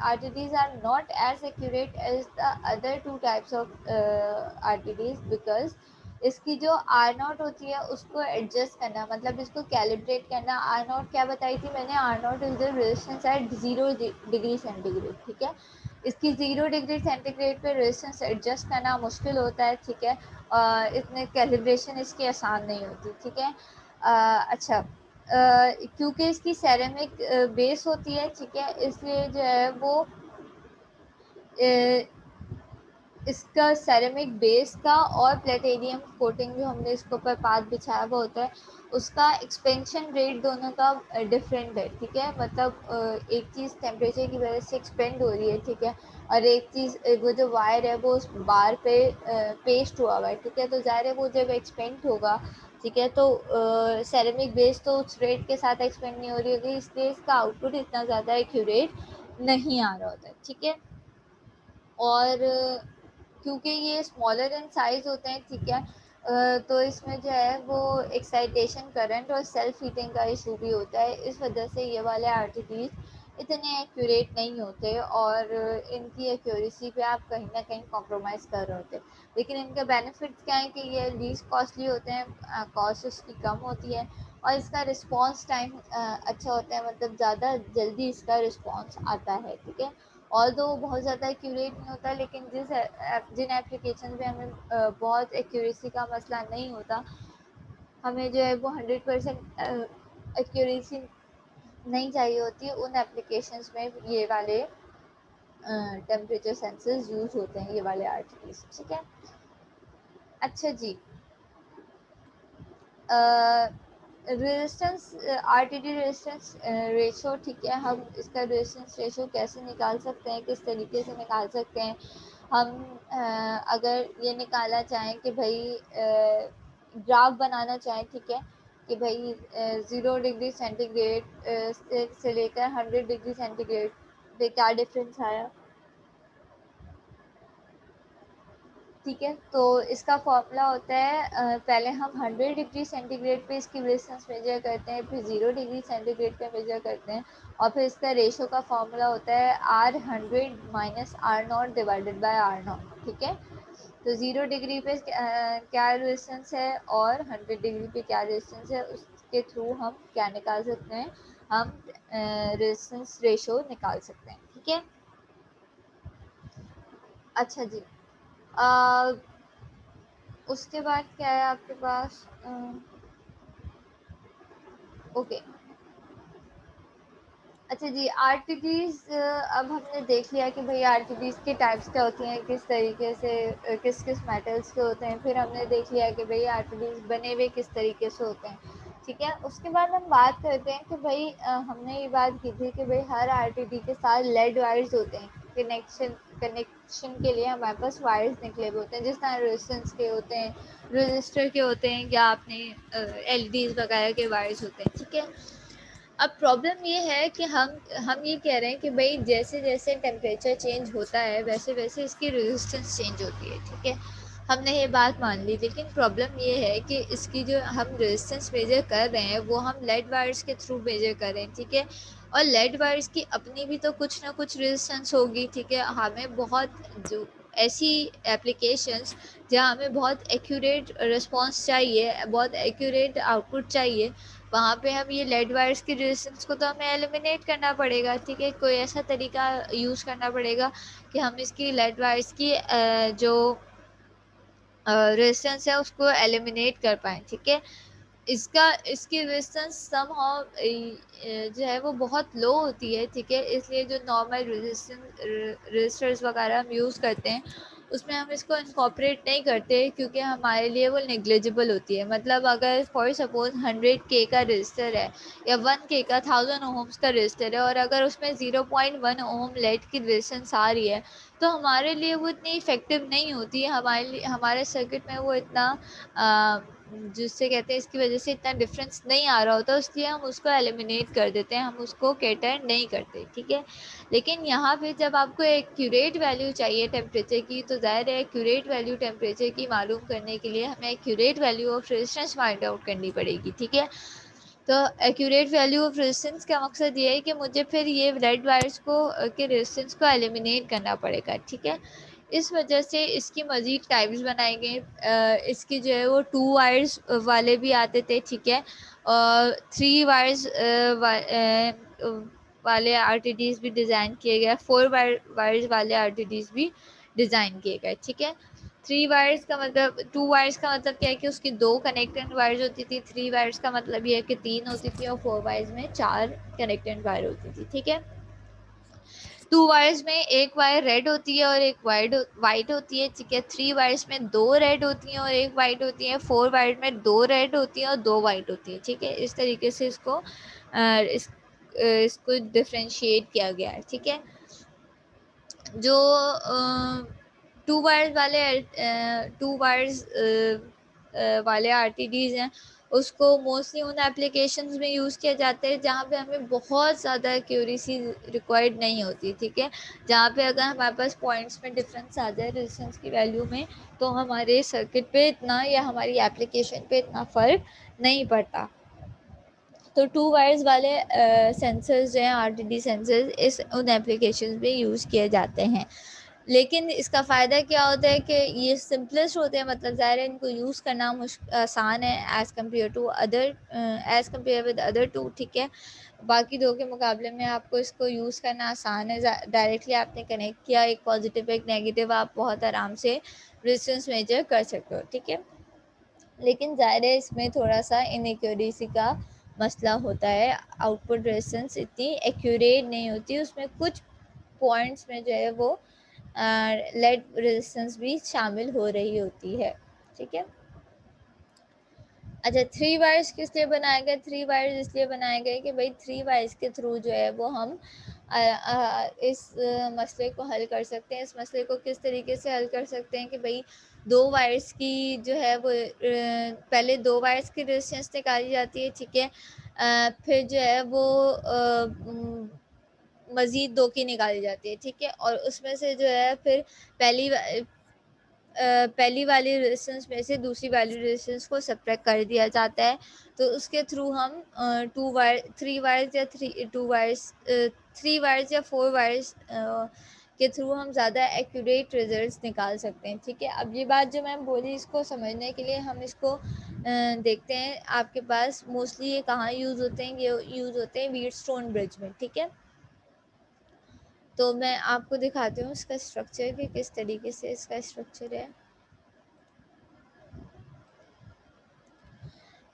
RTDs are not as accurate as the other two types of RTDs, because इसकी जो आर नॉट होती है उसको एडजस्ट करना, मतलब इसको कैलिब्रेट करना। आर नॉट क्या बताई थी मैंने? R nought is the resistance at 0 degree centigrade, ठीक है। इसकी 0 डिग्री सेंटीग्रेड पे रेजिस्टेंस एडजस्ट करना मुश्किल होता है, ठीक है। इतने कैलिब्रेशन इसकी आसान नहीं होती, ठीक है। अच्छा, क्योंकि इसकी सेरेमिक बेस होती है, ठीक है, इसलिए जो है वो इसका सेरेमिक बेस का और प्लेटिनियम कोटिंग जो हमने इसके ऊपर पाथ बिछाया हुआ होता है, उसका एक्सपेंशन रेट दोनों का डिफरेंट है, ठीक है। मतलब एक चीज़ टेम्परेचर की वजह से एक्सपेंड हो रही है, ठीक है, और एक चीज़ वो जो वायर है वो उस बार पे पेस्ट हुआ हुआ है, ठीक है। तो ज़ाहिर है वो जब एक्सपेंड होगा, ठीक है, तो सेरेमिक बेस तो उस रेट के साथ एक्सपेंड नहीं हो रही होगी, इसलिए इसका आउटपुट इतना ज़्यादा एक्यूरेट नहीं आ रहा होता है, ठीक है। और क्योंकि ये स्मॉलर इन साइज़ होते हैं, ठीक है, तो इसमें जो है वो एक्साइटेशन करंट और सेल्फ हीटिंग का इशू भी होता है। इस वजह से ये वाले आरटीडीज इतने एक्यूरेट नहीं होते और इनकी एक्यूरेसी पे आप कहीं ना कहीं कॉम्प्रोमाइज़ कर रहे होते हैं। लेकिन इनके बेनिफिट्स क्या है कि ये लीस्ट कॉस्टली होते हैं, कॉस्ट उसकी कम होती है, और इसका रिस्पॉन्स टाइम अच्छा होता है, मतलब ज़्यादा जल्दी इसका रिस्पॉन्स आता है, ठीक है। और दो बहुत ज़्यादा एक्यूरेट नहीं होता, लेकिन जिन एप्लीकेशन में हमें बहुत एक्यूरेसी का मसला नहीं होता, हमें जो है वो 100% एक्यूरेसी नहीं चाहिए होती, उन एप्लीकेशंस में ये वाले टेम्परेचर सेंसर्स यूज़ होते हैं, ये वाले आरटीडीज, ठीक है। अच्छा जी, रेजिस्टेंस आरटीडी रेजिस्टेंस रेशो, ठीक है। हम इसका रेजिस्टेंस रेशो कैसे निकाल सकते हैं, किस तरीके से निकाल सकते हैं? हम अगर ये निकालना चाहें कि भाई ग्राफ बनाना चाहें, ठीक है, कि भाई 0 डिग्री सेंटीग्रेड से लेकर 100 डिग्री सेंटीग्रेड पे क्या डिफरेंस आया, ठीक है। तो इसका फॉर्मूला होता है, पहले हम 100 डिग्री सेंटीग्रेड पे इसकी रेजिस्टेंस मेजर करते हैं, फिर 0 डिग्री सेंटीग्रेड पे मेजर करते हैं, और फिर इसका रेशो का फॉर्मूला होता है R100 minus R0 divided by R0, ठीक है। तो 0 डिग्री पे क्या रेजिस्टेंस है और 100 डिग्री पे क्या रेजिस्टेंस है, उसके थ्रू हम क्या निकाल सकते हैं? हम रेजिस्टेंस रेशो निकाल सकते हैं, ठीक है। अच्छा जी, उसके बाद क्या है आपके पास? ओके। अच्छा जी, आरटीडीज़ अब हमने देख लिया कि भाई आरटीडीज़ की टाइप्स क्या होती हैं, किस तरीके से किस किस मेटल्स के होते हैं। फिर हमने देख लिया कि भाई आरटीडीज़ बने हुए किस तरीके से होते हैं, ठीक है। उसके बाद हम बात करते हैं कि भाई हमने ये बात की थी कि भाई हर आरटीडी के साथ लेड वायर्स होते हैं। कनेक्शन के लिए हमारे पास वायर्स निकले हुए होते हैं, जिस तरह रेजिस्टेंस के होते हैं, रजिस्टर के होते हैं, या आपने एलईडीज़ वगैरह के वायर्स होते हैं, ठीक है। अब प्रॉब्लम ये है कि हम ये कह रहे हैं कि भाई जैसे जैसे टेम्परेचर चेंज होता है वैसे वैसे इसकी रेजिस्टेंस चेंज होती है, ठीक है। हमने ये बात मान ली, लेकिन प्रॉब्लम ये है कि इसकी जो हम रेजिस्टेंस मेजर कर रहे हैं वो हम लेड वायर्स के थ्रू मेजर कर रहे हैं, ठीक है। और लेड वायर्स की अपनी भी तो कुछ ना कुछ रेजिस्टेंस होगी, ठीक है। हमें बहुत जो ऐसी एप्लीकेशंस जहाँ हमें बहुत एक्यूरेट रिस्पॉन्स चाहिए, बहुत एक्यूरेट आउटपुट चाहिए, वहाँ पे हम ये लेड वायर्स की रेजिस्टेंस को तो हमें एलिमिनेट करना पड़ेगा, ठीक है। कोई ऐसा तरीका यूज़ करना पड़ेगा कि हम इसकी लेड वायर्स की जो रेजिस्टेंस है उसको एलिमिनेट कर पाएँ, ठीक है। इसकी रेजिस्टेंस समहाउ जो है वो बहुत लो होती है, ठीक है। इसलिए जो नॉर्मल रेजिस्टर्स वगैरह हम यूज़ करते हैं उसमें हम इसको इनकॉर्पोरेट नहीं करते, क्योंकि हमारे लिए वो नेग्लिजिबल होती है। मतलब अगर फॉर सपोज 100K का रजिस्टर है या 1K का 1000 ओम्स का रजिस्टर है, और अगर उसमें 0.1 ओम लेड की रेजिस्टेंस आ रही है तो हमारे लिए वो इतनी इफ़ेक्टिव नहीं होती है, हमारे सर्किट में वो इतना जिससे कहते हैं इसकी वजह से इतना डिफरेंस नहीं आ रहा होता, इसलिए हम उसको एलिमिनेट कर देते हैं, हम उसको कैटर नहीं करते, ठीक है। लेकिन यहाँ पे जब आपको एक्यूरेट वैल्यू चाहिए टेम्परेचर की, तो ज़ाहिर है एक्यूरेट वैल्यू टेम्परेचर की मालूम करने के लिए हमें accurate value of resistance find out करनी पड़ेगी, ठीक है। तो एक्यूरेट वैल्यू ऑफ रेजिस्टेंस का मकसद ये है कि मुझे फिर ये रेड वायर्स को के रेजिस्टेंस को एलिमिनेट करना पड़ेगा, ठीक है। इस वजह से इसकी मज़ीद टाइप्स बनाए गए। इसकी जो है वो 2 वायर्स वाले भी आते थे, ठीक है। और 3 वायर्स वाले आरटीडीज़ भी डिज़ाइन किए गए, 4 वायर्स वाले आरटीडीज़ भी डिज़ाइन किए गए, ठीक है। 3 वायर्स का मतलब 2 वायर्स का मतलब क्या है कि उसकी 2 कनेक्टेड वायर्स होती थी, 3 वायर्स का मतलब ये है कि 3 होती थी, और 4 वायर्स में 4 कनेक्टेड वायर होती थी, ठीक है। 2 वायर्स में एक वायर रेड होती है और एक वाइट होती है, ठीक है। 3 वायर्स में 2 रेड होती हैं और एक वाइट होती है। 4 वायर में 2 रेड होती हैं और 2 वाइट होती है, ठीक है। इस तरीके से इसको डिफरेंशिएट किया गया है, ठीक है। जो 2 वायर्स वाले आरटीडीज़ हैं उसको मोस्टली उन एप्लीकेशंस में यूज़ किया जाता है जहाँ पे हमें बहुत ज़्यादा एक्यूरेसी रिक्वायर्ड नहीं होती, ठीक है। जहाँ पे अगर हमारे पास पॉइंट्स में डिफरेंस आ जाए रेजिस्टेंस की वैल्यू में, तो हमारे सर्किट पे इतना या हमारी एप्लीकेशन पे इतना फ़र्क नहीं पड़ता। तो 2 वायर्स वाले सेंसर्स जो हैं आरटीडी सेंसर्स उन एप्लीकेशंस में यूज़ किए जाते हैं। लेकिन इसका फ़ायदा क्या होता है कि ये सिंपलेस्ट होते हैं, मतलब ज़ाहिर है इनको यूज़ करना आसान है एज़ कम्पेयर विद अदर 2, ठीक है। बाकी 2 के मुकाबले में आपको इसको यूज़ करना आसान है। डायरेक्टली आपने कनेक्ट किया, एक पॉजिटिव एक नेगेटिव, आप बहुत आराम से रेजिस्टेंस मेजर कर सकते हो, ठीक है। लेकिन ज़ाहिर है इसमें थोड़ा-सा इनएक्यूरेसी का मसला होता है, आउटपुट रेजिस्टेंस इतनी एक्यूरेट नहीं होती, उसमें कुछ पॉइंट्स में जो है वो लेड रेजिस्टेंस भी शामिल हो रही होती है, ठीक है। अच्छा, 3 वायर्स किस लिए बनाए गए? 3 वायर्स इसलिए बनाए गए कि भाई 3 वायर्स के थ्रू जो है वो हम इस मसले को हल कर सकते हैं। इस मसले को किस तरीके से हल कर सकते हैं कि भाई 2 वायर्स की जो है वो पहले 2 वायर्स की रेजिस्टेंस निकाली जाती है, ठीक है। फिर जो है वो मज़ीद 2 की निकाली जाती है, ठीक है। और उसमें से जो है फिर पहली वाली रेजिस्टेंस में से दूसरी वाली रेजिस्टेंस को सब्ट्रैक्ट कर दिया जाता है। तो उसके थ्रू हम 3 वायर्स या 3 वायर्स या 4 वायर्स के थ्रू हम ज़्यादा एक्यूरेट रिजल्ट्स निकाल सकते हैं, ठीक है। अब ये बात जो मैं बोली इसको समझने के लिए हम इसको देखते हैं। आपके पास मोस्टली ये कहाँ यूज़ होते हैं? ये यूज़ होते हैं व्हीटस्टोन ब्रिज में, ठीक है। तो मैं आपको दिखाती हूँ इसका स्ट्रक्चर कि किस तरीके से इसका स्ट्रक्चर है।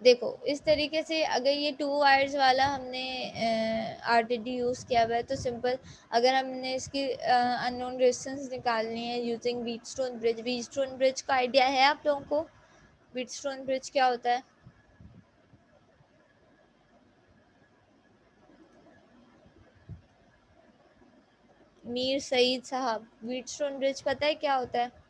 देखो इस तरीके से अगर ये 2 वायर्स वाला हमने आरटीडी यूज़ किया हुआ है तो सिंपल, अगर हमने इसकी अननोन रेजिस्टेंस निकालनी है using Wheatstone bridge. Wheatstone bridge का आइडिया है आप लोगों को? व्हीटस्टोन ब्रिज क्या होता है? मीर सईद साहब, व्हीटस्टोन ब्रिज पता है क्या होता है?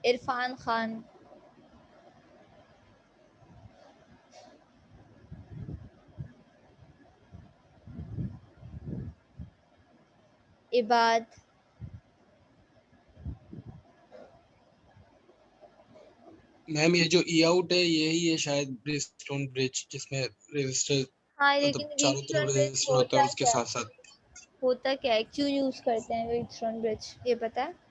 इरफान खान, इबाद, मैम ये जो ई आउट है यही है शायद ब्रिजस्टोन ब्रिज, जिसमें रजिस्टर हाँ मतलब लेकिन चारों व्हीटस्टोन तरफ ब्रिज रजिस्टर होता है, होता उसके क्या है? साथ साथ होता क्या है, क्यों यूज़ करते हैं व्हीटस्टोन ब्रिज, ये पता है?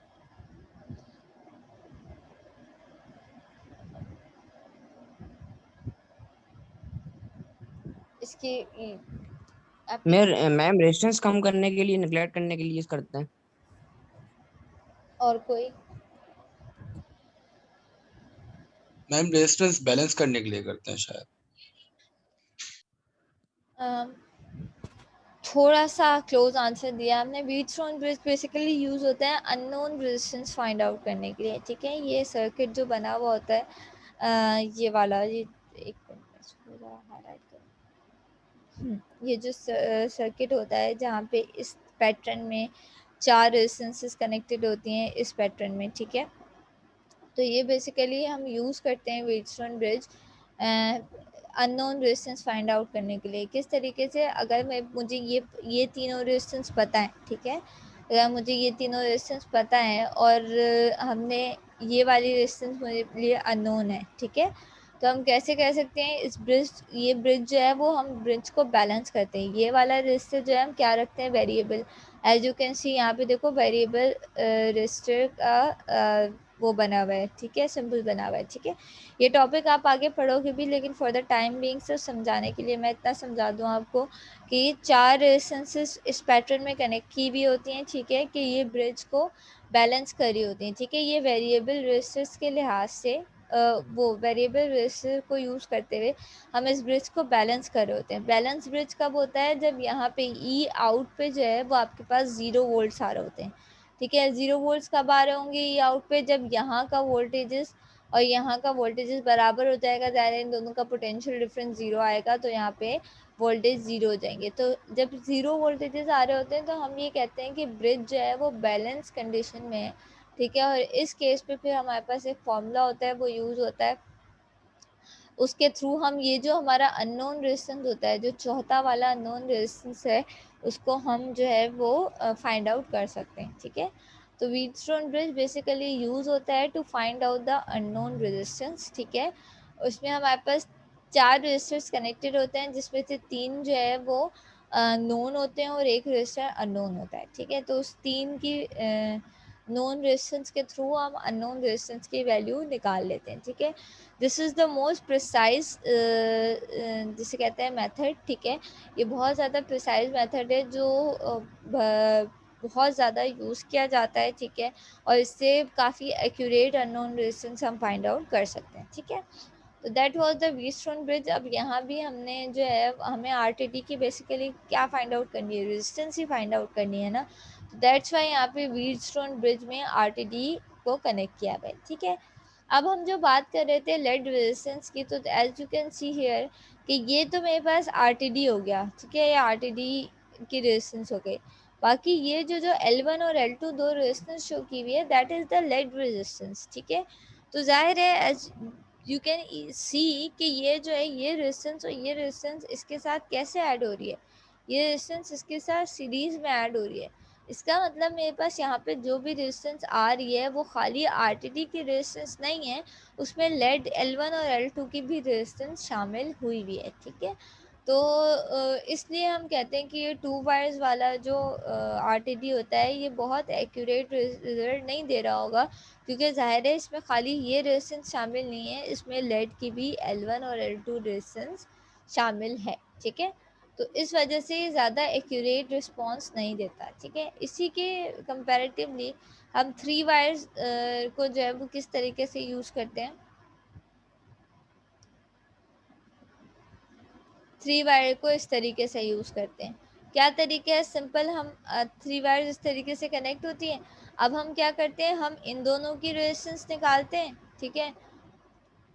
इसकी मैम रेजिस्टेंस कम करने के लिए, नेग्लेक्ट करने के लिए यूज करते हैं। और कोई? मैम रेजिस्टेंस बैलेंस करने के लिए करते हैं शायद। थोड़ा सा क्लोज आंसर दिया आपने। व्हीटस्टोन ब्रिज बेसिकली यूज़ होता है अननोन रेजिस्टेंस फाइंड आउट करने के लिए, ठीक है। ये सर्किट जो बना हुआ होता है ये वाला, ये एक मिनट इसको ज़रा हाईलाइट करो। ये जो सर्किट होता है जहाँ पे इस पैटर्न में 4 रेजिस्टेंसेस कनेक्टेड होती हैं इस पैटर्न में, ठीक है। तो ये बेसिकली हम यूज़ करते हैं Wheatstone bridge unknown resistance find out करने के लिए। किस तरीके से, अगर मुझे ये तीनों रेजिस्टेंस पता है, ठीक है। अगर मुझे ये तीनों रेजिस्टेंस पता है और हमने ये वाली रेजिस्टेंस मेरे लिए अननोन है, ठीक है। तो हम कैसे कह सकते हैं ये ब्रिज जो है वो हम ब्रिज को बैलेंस करते हैं। ये वाला रेजिस्टर जो है हम क्या रखते हैं, variable. As you can see यहाँ पे देखो वेरिएबल रेजिस्टर का वो बना हुआ है, ठीक है, सिंबल बना हुआ है, ठीक है। ये टॉपिक आप आगे पढ़ोगे भी, लेकिन फॉर द टाइम बीइंग सिर्फ समझाने के लिए मैं इतना समझा दूँ आपको कि ये 4 रेजिस्टेंसेस इस पैटर्न में कनेक्ट की भी होती हैं, ठीक है, कि ये ब्रिज को बैलेंस करी होती हैं, ठीक है। ये वेरिएबल रेजिस्टर्स के लिहाज से वो वेरिएबल रेजिस्टर को यूज़ करते हुए हम इस ब्रिज को बैलेंस कर रहे होते हैं। बैलेंस ब्रिज कब होता है, जब यहाँ पे ई आउट पे जो है वो आपके पास 0 वोल्ट्स आ रहे होते हैं, ठीक है। 0 वोल्ट्स कब आ रहे होंगे ई आउट पे, जब यहाँ का वोल्टेजेस और यहाँ का वोल्टेजेस बराबर हो जाएगा, ज़ाहिर है इन दोनों का पोटेंशियल डिफरेंस 0 आएगा, तो यहाँ पे वोल्टेज 0 हो जाएंगे। तो जब 0 वोल्टेजेस आ रहे होते हैं तो हम ये कहते हैं कि ब्रिज जो है वो बैलेंस कंडीशन में है, ठीक है। और इस केस पे फिर हमारे पास एक फॉर्मूला होता है, वो यूज़ होता है, उसके थ्रू हम ये जो हमारा अननोन रेजिस्टेंस होता है, जो चौथा वाला अननोन रेजिस्टेंस है, उसको हम जो है वो फाइंड आउट कर सकते हैं, ठीक है। तो व्हीटस्टोन ब्रिज बेसिकली यूज़ होता है to find out the unknown resistance, ठीक है। उसमें हमारे पास 4 रेजिस्टर्स कनेक्टेड होते हैं, जिसमें से 3 जो है वो नोन होते हैं और एक रेजिस्टर अननोन होता है, ठीक है। तो उस 3 की नोन रेजिस्टेंस के थ्रू हम अननोन रेजिस्टेंस की वैल्यू निकाल लेते हैं, ठीक है। This is the most precise जिसे कहते हैं मेथड, ठीक है। ये बहुत ज़्यादा प्रिसाइज मेथड है जो बहुत ज़्यादा यूज़ किया जाता है, ठीक है। और इससे काफ़ी एक्यूरेट अननोन रेजिस्टेंस हम फाइंड आउट कर सकते हैं, ठीक है। तो that was the Wheatstone bridge. अब यहाँ भी हमने जो है हमें आरटीडी की बेसिकली क्या फाइंड आउट करनी है, रेजिस्टेंस ही फाइंड आउट करनी है ना। तो दैट्स वाई यहाँ पे व्हीटस्टोन ब्रिज में आरटीडी को कनेक्ट किया गया, ठीक है। अब हम जो बात कर रहे थे लेड रेजिस्टेंस की, तो as you can see here कि ये तो मेरे पास आरटीडी हो गया, ठीक है, ये आरटीडी की रेजिस्टेंस हो गई। बाकी ये जो L1 और L2 दो रेजिस्टेंस शो की हुई है, that is the lead resistance, ठीक है। तो जाहिर है एज यू कैन सी कि ये जो है ये रेजिस्टेंस और ये रेजिस्टेंस इसके साथ कैसे ऐड हो रही है, ये रेजिस्टेंस इसके साथ सीरीज़ में ऐड हो रही है। इसका मतलब मेरे पास यहाँ पे जो भी रेजिस्टेंस आ रही है वो खाली आरटीडी की रेजिस्टेंस नहीं है, उसमें लेड L1 और L2 की भी रेजिस्टेंस शामिल हुई हुई है, ठीक है। तो इसलिए हम कहते हैं कि ये 2 वायर्स वाला जो आरटीडी होता है ये बहुत एक्यूरेट रिजल्ट नहीं दे रहा होगा, क्योंकि ज़ाहिर है इसमें खाली ये रेजिस्टेंस शामिल नहीं है, इसमें लेड की भी L1 और L2 रेजिस्टेंस शामिल है, ठीक है। तो इस वजह से ये ज़्यादा एक्यूरेट रिस्पॉन्स नहीं देता, ठीक है। इसी के कंपैरेटिवली हम 3 वायर्स को जो है वो किस तरीके से यूज़ करते हैं, 3 वायर को इस तरीके से यूज़ करते हैं। क्या तरीके है, सिंपल, हम 3 वायर्स इस तरीके से कनेक्ट होती हैं। अब हम क्या करते हैं, हम इन दोनों की रेजिस्टेंस निकालते हैं, ठीक है,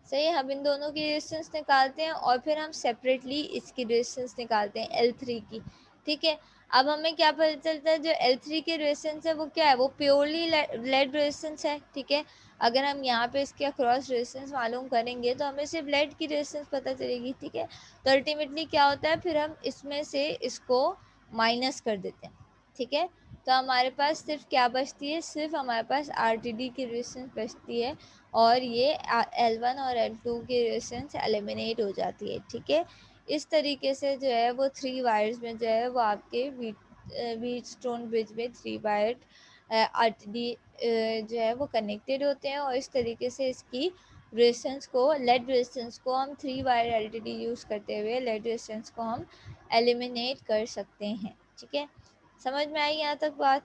सही है। हम इन दोनों की रेजिस्टेंस निकालते हैं और फिर हम सेपरेटली इसकी रेजिस्टेंस निकालते हैं L3 की, ठीक है। अब हमें क्या पता चलता है, जो L3 की रेजिस्टेंस है वो क्या है, वो प्योरली लेड रेजिस्टेंस है, ठीक है। अगर हम यहाँ पे इसके अक्रॉस रेजिस्टेंस मालूम करेंगे तो हमें सिर्फ लेड की रेजिस्टेंस पता चलेगी, ठीक है। तो अल्टीमेटली क्या होता है, फिर हम इसमें से इसको माइनस कर देते हैं, ठीक है। तो हमारे पास सिर्फ क्या बचती है, सिर्फ हमारे पास RTD की रेजिस्टेंस बचती है और ये L1 और L2 की रेजिस्टेंस एलिमिनेट हो जाती है, ठीक है। इस तरीके से जो है वो 3 वायर्स में जो है वो आपके व्हीटस्टोन ब्रिज में 3 वायर RTD जो है वो कनेक्टेड होते हैं और इस तरीके से इसकी रेजिस्टेंस को, लेड रेजिस्टेंस को हम 3 वायर LTD यूज़ करते हुए लेड रेजिस्टेंस को हम एलिमिनेट कर सकते हैं, ठीक है। समझ में आई यहाँ तक बात?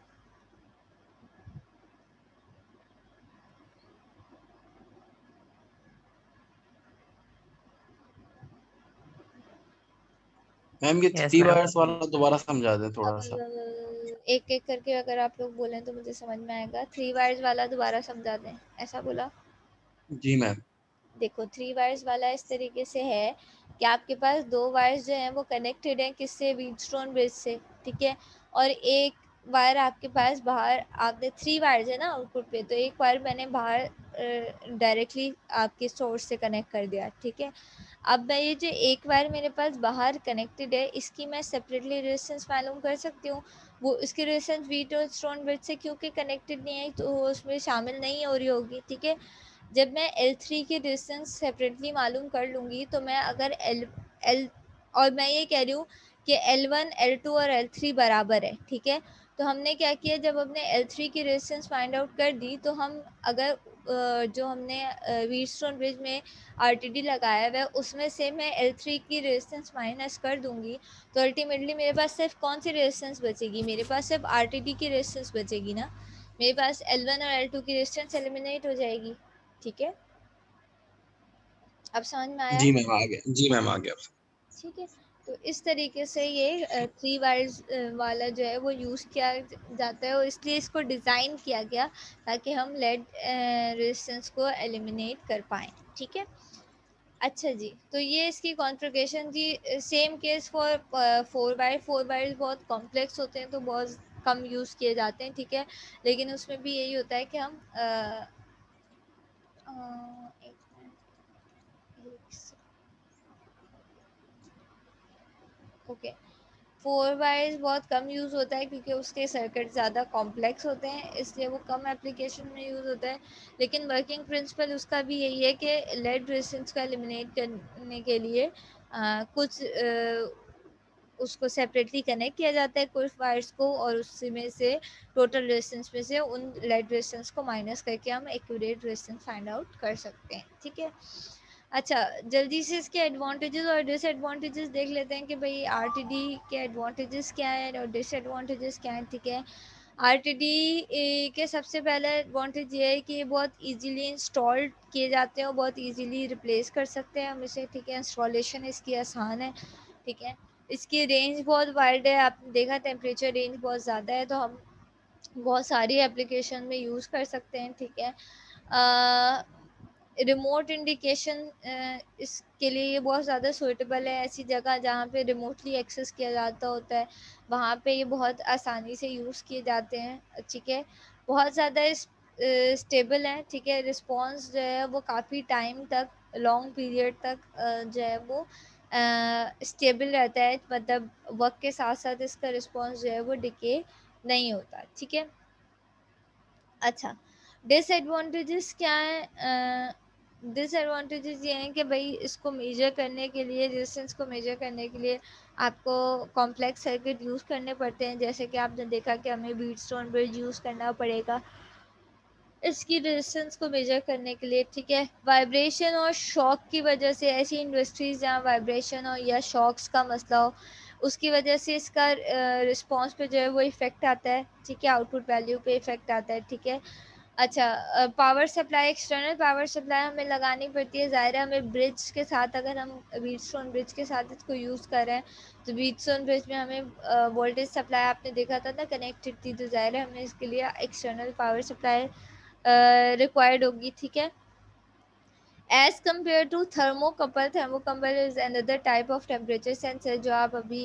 मैम ये यस 3 मैम। वायर्स वाला दोबारा समझा दें थोड़ा सा। एक एक करके अगर आप लोग बोलें तो मुझे समझ में आएगा। 3 वायर्स वाला दोबारा समझा दें, ऐसा बोला। जी मैम। देखो 3 वायर्स वाला इस तरीके से है कि आपके पास 2 वायर्स जो हैं वो कनेक्टेड हैं किससे, व्हीटस्टोन ब्रिज से, ठीक है। और एक वायर आपके पास बाहर, आपने 3 वायर्स है ना आउटपुट पे, तो एक वायर मैंने बाहर डायरेक्टली आपके सोर्स से कनेक्ट कर दिया, ठीक है। अब मैं ये जो एक वायर मेरे पास बाहर कनेक्टेड है इसकी मैं सेपरेटली रेजिस्टेंस मालूम कर सकती हूँ। वो इसकी रेजिस्टेंस व्हीटस्टोन ब्रिज से क्योंकि कनेक्टेड नहीं है तो वो उसमें शामिल नहीं हो रही होगी, ठीक है। जब मैं L3 की डिस्टेंस सेपरेटली मालूम कर लूँगी तो मैं अगर L और मैं ये कह रही हूँ कि L1 L2 और L3 बराबर है, ठीक है। तो हमने क्या किया, जब हमने L3 की रेजिस्टेंस फाइंड आउट कर दी तो हम अगर जो हमने व्हीटस्टोन ब्रिज में RTD लगाया हुआ है उसमें से मैं L3 की रेजिस्टेंस माइनस कर दूँगी तो अल्टीमेटली मेरे पास सिर्फ कौन सी रेजिस्टेंस बचेगी, मेरे पास सिर्फ RTD की रेजिस्टेंस बचेगी ना। मेरे पास L1 और L2 की रेजिस्टेंस एलिमिनेट हो जाएगी, ठीक है। अब समझ में आया? जी मैम आ गया, जी मैम आ गया। ठीक है। तो इस तरीके से ये 3 वायर्स वाला जो है वो यूज़ किया जाता है और इसलिए इसको डिज़ाइन किया गया ताकि हम लेड रेजिस्टेंस को एलिमिनेट कर पाएँ, ठीक है। अच्छा जी, तो ये इसकी कॉन्फ़िगरेशन जी। Same case for 4 wire. 4 wires बहुत कॉम्प्लेक्स होते हैं तो बहुत कम यूज़ किए जाते हैं, ठीक है। लेकिन उसमें भी यही होता है कि हम एक मिनट, ओके। 4 वायर्स बहुत कम यूज़ होता है क्योंकि उसके सर्किट ज़्यादा कॉम्प्लेक्स होते हैं इसलिए वो कम एप्लीकेशन में यूज़ होता है। लेकिन वर्किंग प्रिंसिपल उसका भी यही है कि लेड रेजिस्टेंस को एलिमिनेट करने के लिए कुछ उसको सेपरेटली कनेक्ट किया जाता है कुछ वायर्स को और उसमें से टोटल रेजिस्टेंस में से उन लेड रेजिस्टेंस को माइनस करके हम एक्यूरेट रेजिस्टेंस फाइंड आउट कर सकते हैं, ठीक है। अच्छा, जल्दी से इसके एडवांटेजेस और डिसएडवांटेजेस देख लेते हैं कि भाई RTD के एडवांटेजेस क्या हैं और डिसएडवांटेजेस क्या हैं, ठीक है। RTD के सबसे पहला एडवांटेज ये है कि ये बहुत इजीली इंस्टॉल किए जाते हैं और बहुत इजीली रिप्लेस कर सकते हैं हम इसे, ठीक है। इंस्टॉलेशन इसकी आसान है, ठीक है। इसकी रेंज बहुत वाइड है, आपने देखा टेम्परेचर रेंज बहुत ज़्यादा है तो हम बहुत सारी एप्लीकेशन में यूज़ कर सकते हैं, ठीक है। रिमोट इंडिकेशन इसके लिए ये बहुत ज़्यादा सूटेबल है। ऐसी जगह जहाँ पे रिमोटली एक्सेस किया जाता होता है वहाँ पे ये बहुत आसानी से यूज़ किए जाते हैं, ठीक है। बहुत ज़्यादा स्टेबल है, ठीक है। रिस्पॉन्स जो है वो काफ़ी टाइम तक, लॉन्ग पीरियड तक जो है वो स्टेबल रहता है, मतलब वक्त के साथ साथ इसका रिस्पॉन्स जो है वो डिके नहीं होता, ठीक है। अच्छा, डिसएडवांटेजेस क्या हैं? डिसएडवांटेजेस ये हैं कि भाई इसको मेजर करने के लिए, रेजिस्टेंस को मेजर करने के लिए आपको कॉम्प्लेक्स सर्किट यूज़ करने पड़ते हैं, जैसे कि आपने देखा कि हमें व्हीटस्टोन ब्रिज यूज़ करना पड़ेगा इसकी रेजिस्टेंस को मेजर करने के लिए, ठीक है। वाइब्रेशन और शॉक की वजह से, ऐसी इंडस्ट्रीज़ जहाँ वाइब्रेशन और या शॉक्स का मसला हो उसकी वजह से इसका रिस्पॉन्स पे जो है वो इफ़ेक्ट आता है, ठीक है, आउटपुट वैल्यू पे इफ़ेक्ट आता है, ठीक है। अच्छा, power supply, external power supply हमें लगानी पड़ती है, ज़ाहिर है हमें ब्रिज के साथ, अगर हम व्हीटस्टोन ब्रिज के साथ इसको यूज़ कर रहे हैं तो व्हीटस्टोन ब्रिज में हमें वोल्टेज सप्लाई आपने देखा था ना कनेक्टेड थी, तो ज़ाहिर है हमें इसके लिए एक्सटर्नल पावर सप्लाई रिक्वायर्ड होगी, ठीक है। As compare to thermocouple, thermocouple is another type of temperature sensor जो आप अभी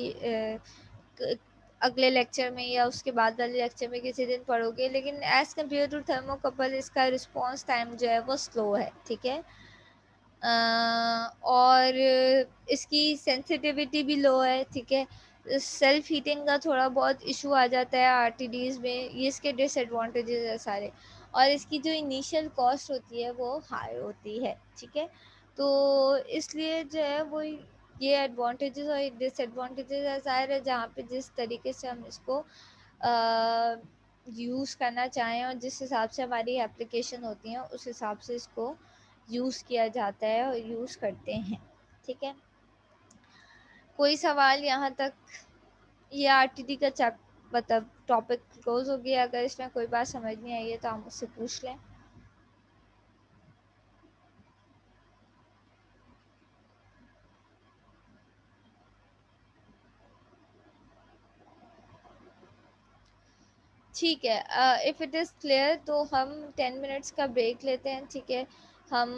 अगले लेक्चर में या उसके बाद वाले लेक्चर में किसी दिन पढ़ोगे, लेकिन एज कम्पेयर टू थर्मोकपल इसका रिस्पॉन्स टाइम जो है वो स्लो है, ठीक है। और इसकी सेंसिटिविटी भी लो है, ठीक है। सेल्फ हीटिंग का थोड़ा बहुत इशू आ जाता है आरटीडीज में, ये इसके डिसएडवांटेजेस है सारे। और इसकी जो इनिशियल कॉस्ट होती है वो हाई होती है, ठीक है। तो इसलिए जो है वो ये एडवांटेजेस और डिसएडवांटेजेस है, ज़ाहिर है जहाँ पे जिस तरीके से हम इसको यूज़ करना चाहें और जिस हिसाब से हमारी एप्लीकेशन होती हैं उस हिसाब से इसको यूज़ किया जाता है और यूज़ करते हैं, ठीक है। कोई सवाल यहाँ तक? ये आरटीडी का मतलब टॉपिक क्लोज हो गया। अगर इसमें कोई बात समझ नहीं आई है तो आप मुझसे पूछ लें। ठीक है, इफ़ इट इज़ क्लियर तो हम 10 मिनट्स का ब्रेक लेते हैं, ठीक है। हम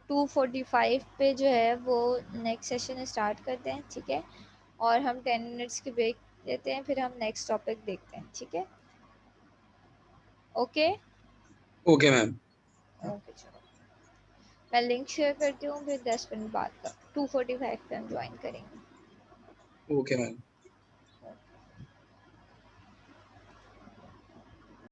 2:45 पे जो है वो नेक्स्ट सेशन स्टार्ट करते हैं, ठीक है। और हम 10 मिनट्स की ब्रेक लेते हैं, फिर हम नेक्स्ट टॉपिक देखते हैं, ठीक है। Okay okay ma'am. ओके, चलो मैं लिंक शेयर करती हूँ, फिर 10 मिनट बाद का 2:45 पे हम ज्वाइन करेंगे। Okay ma'am.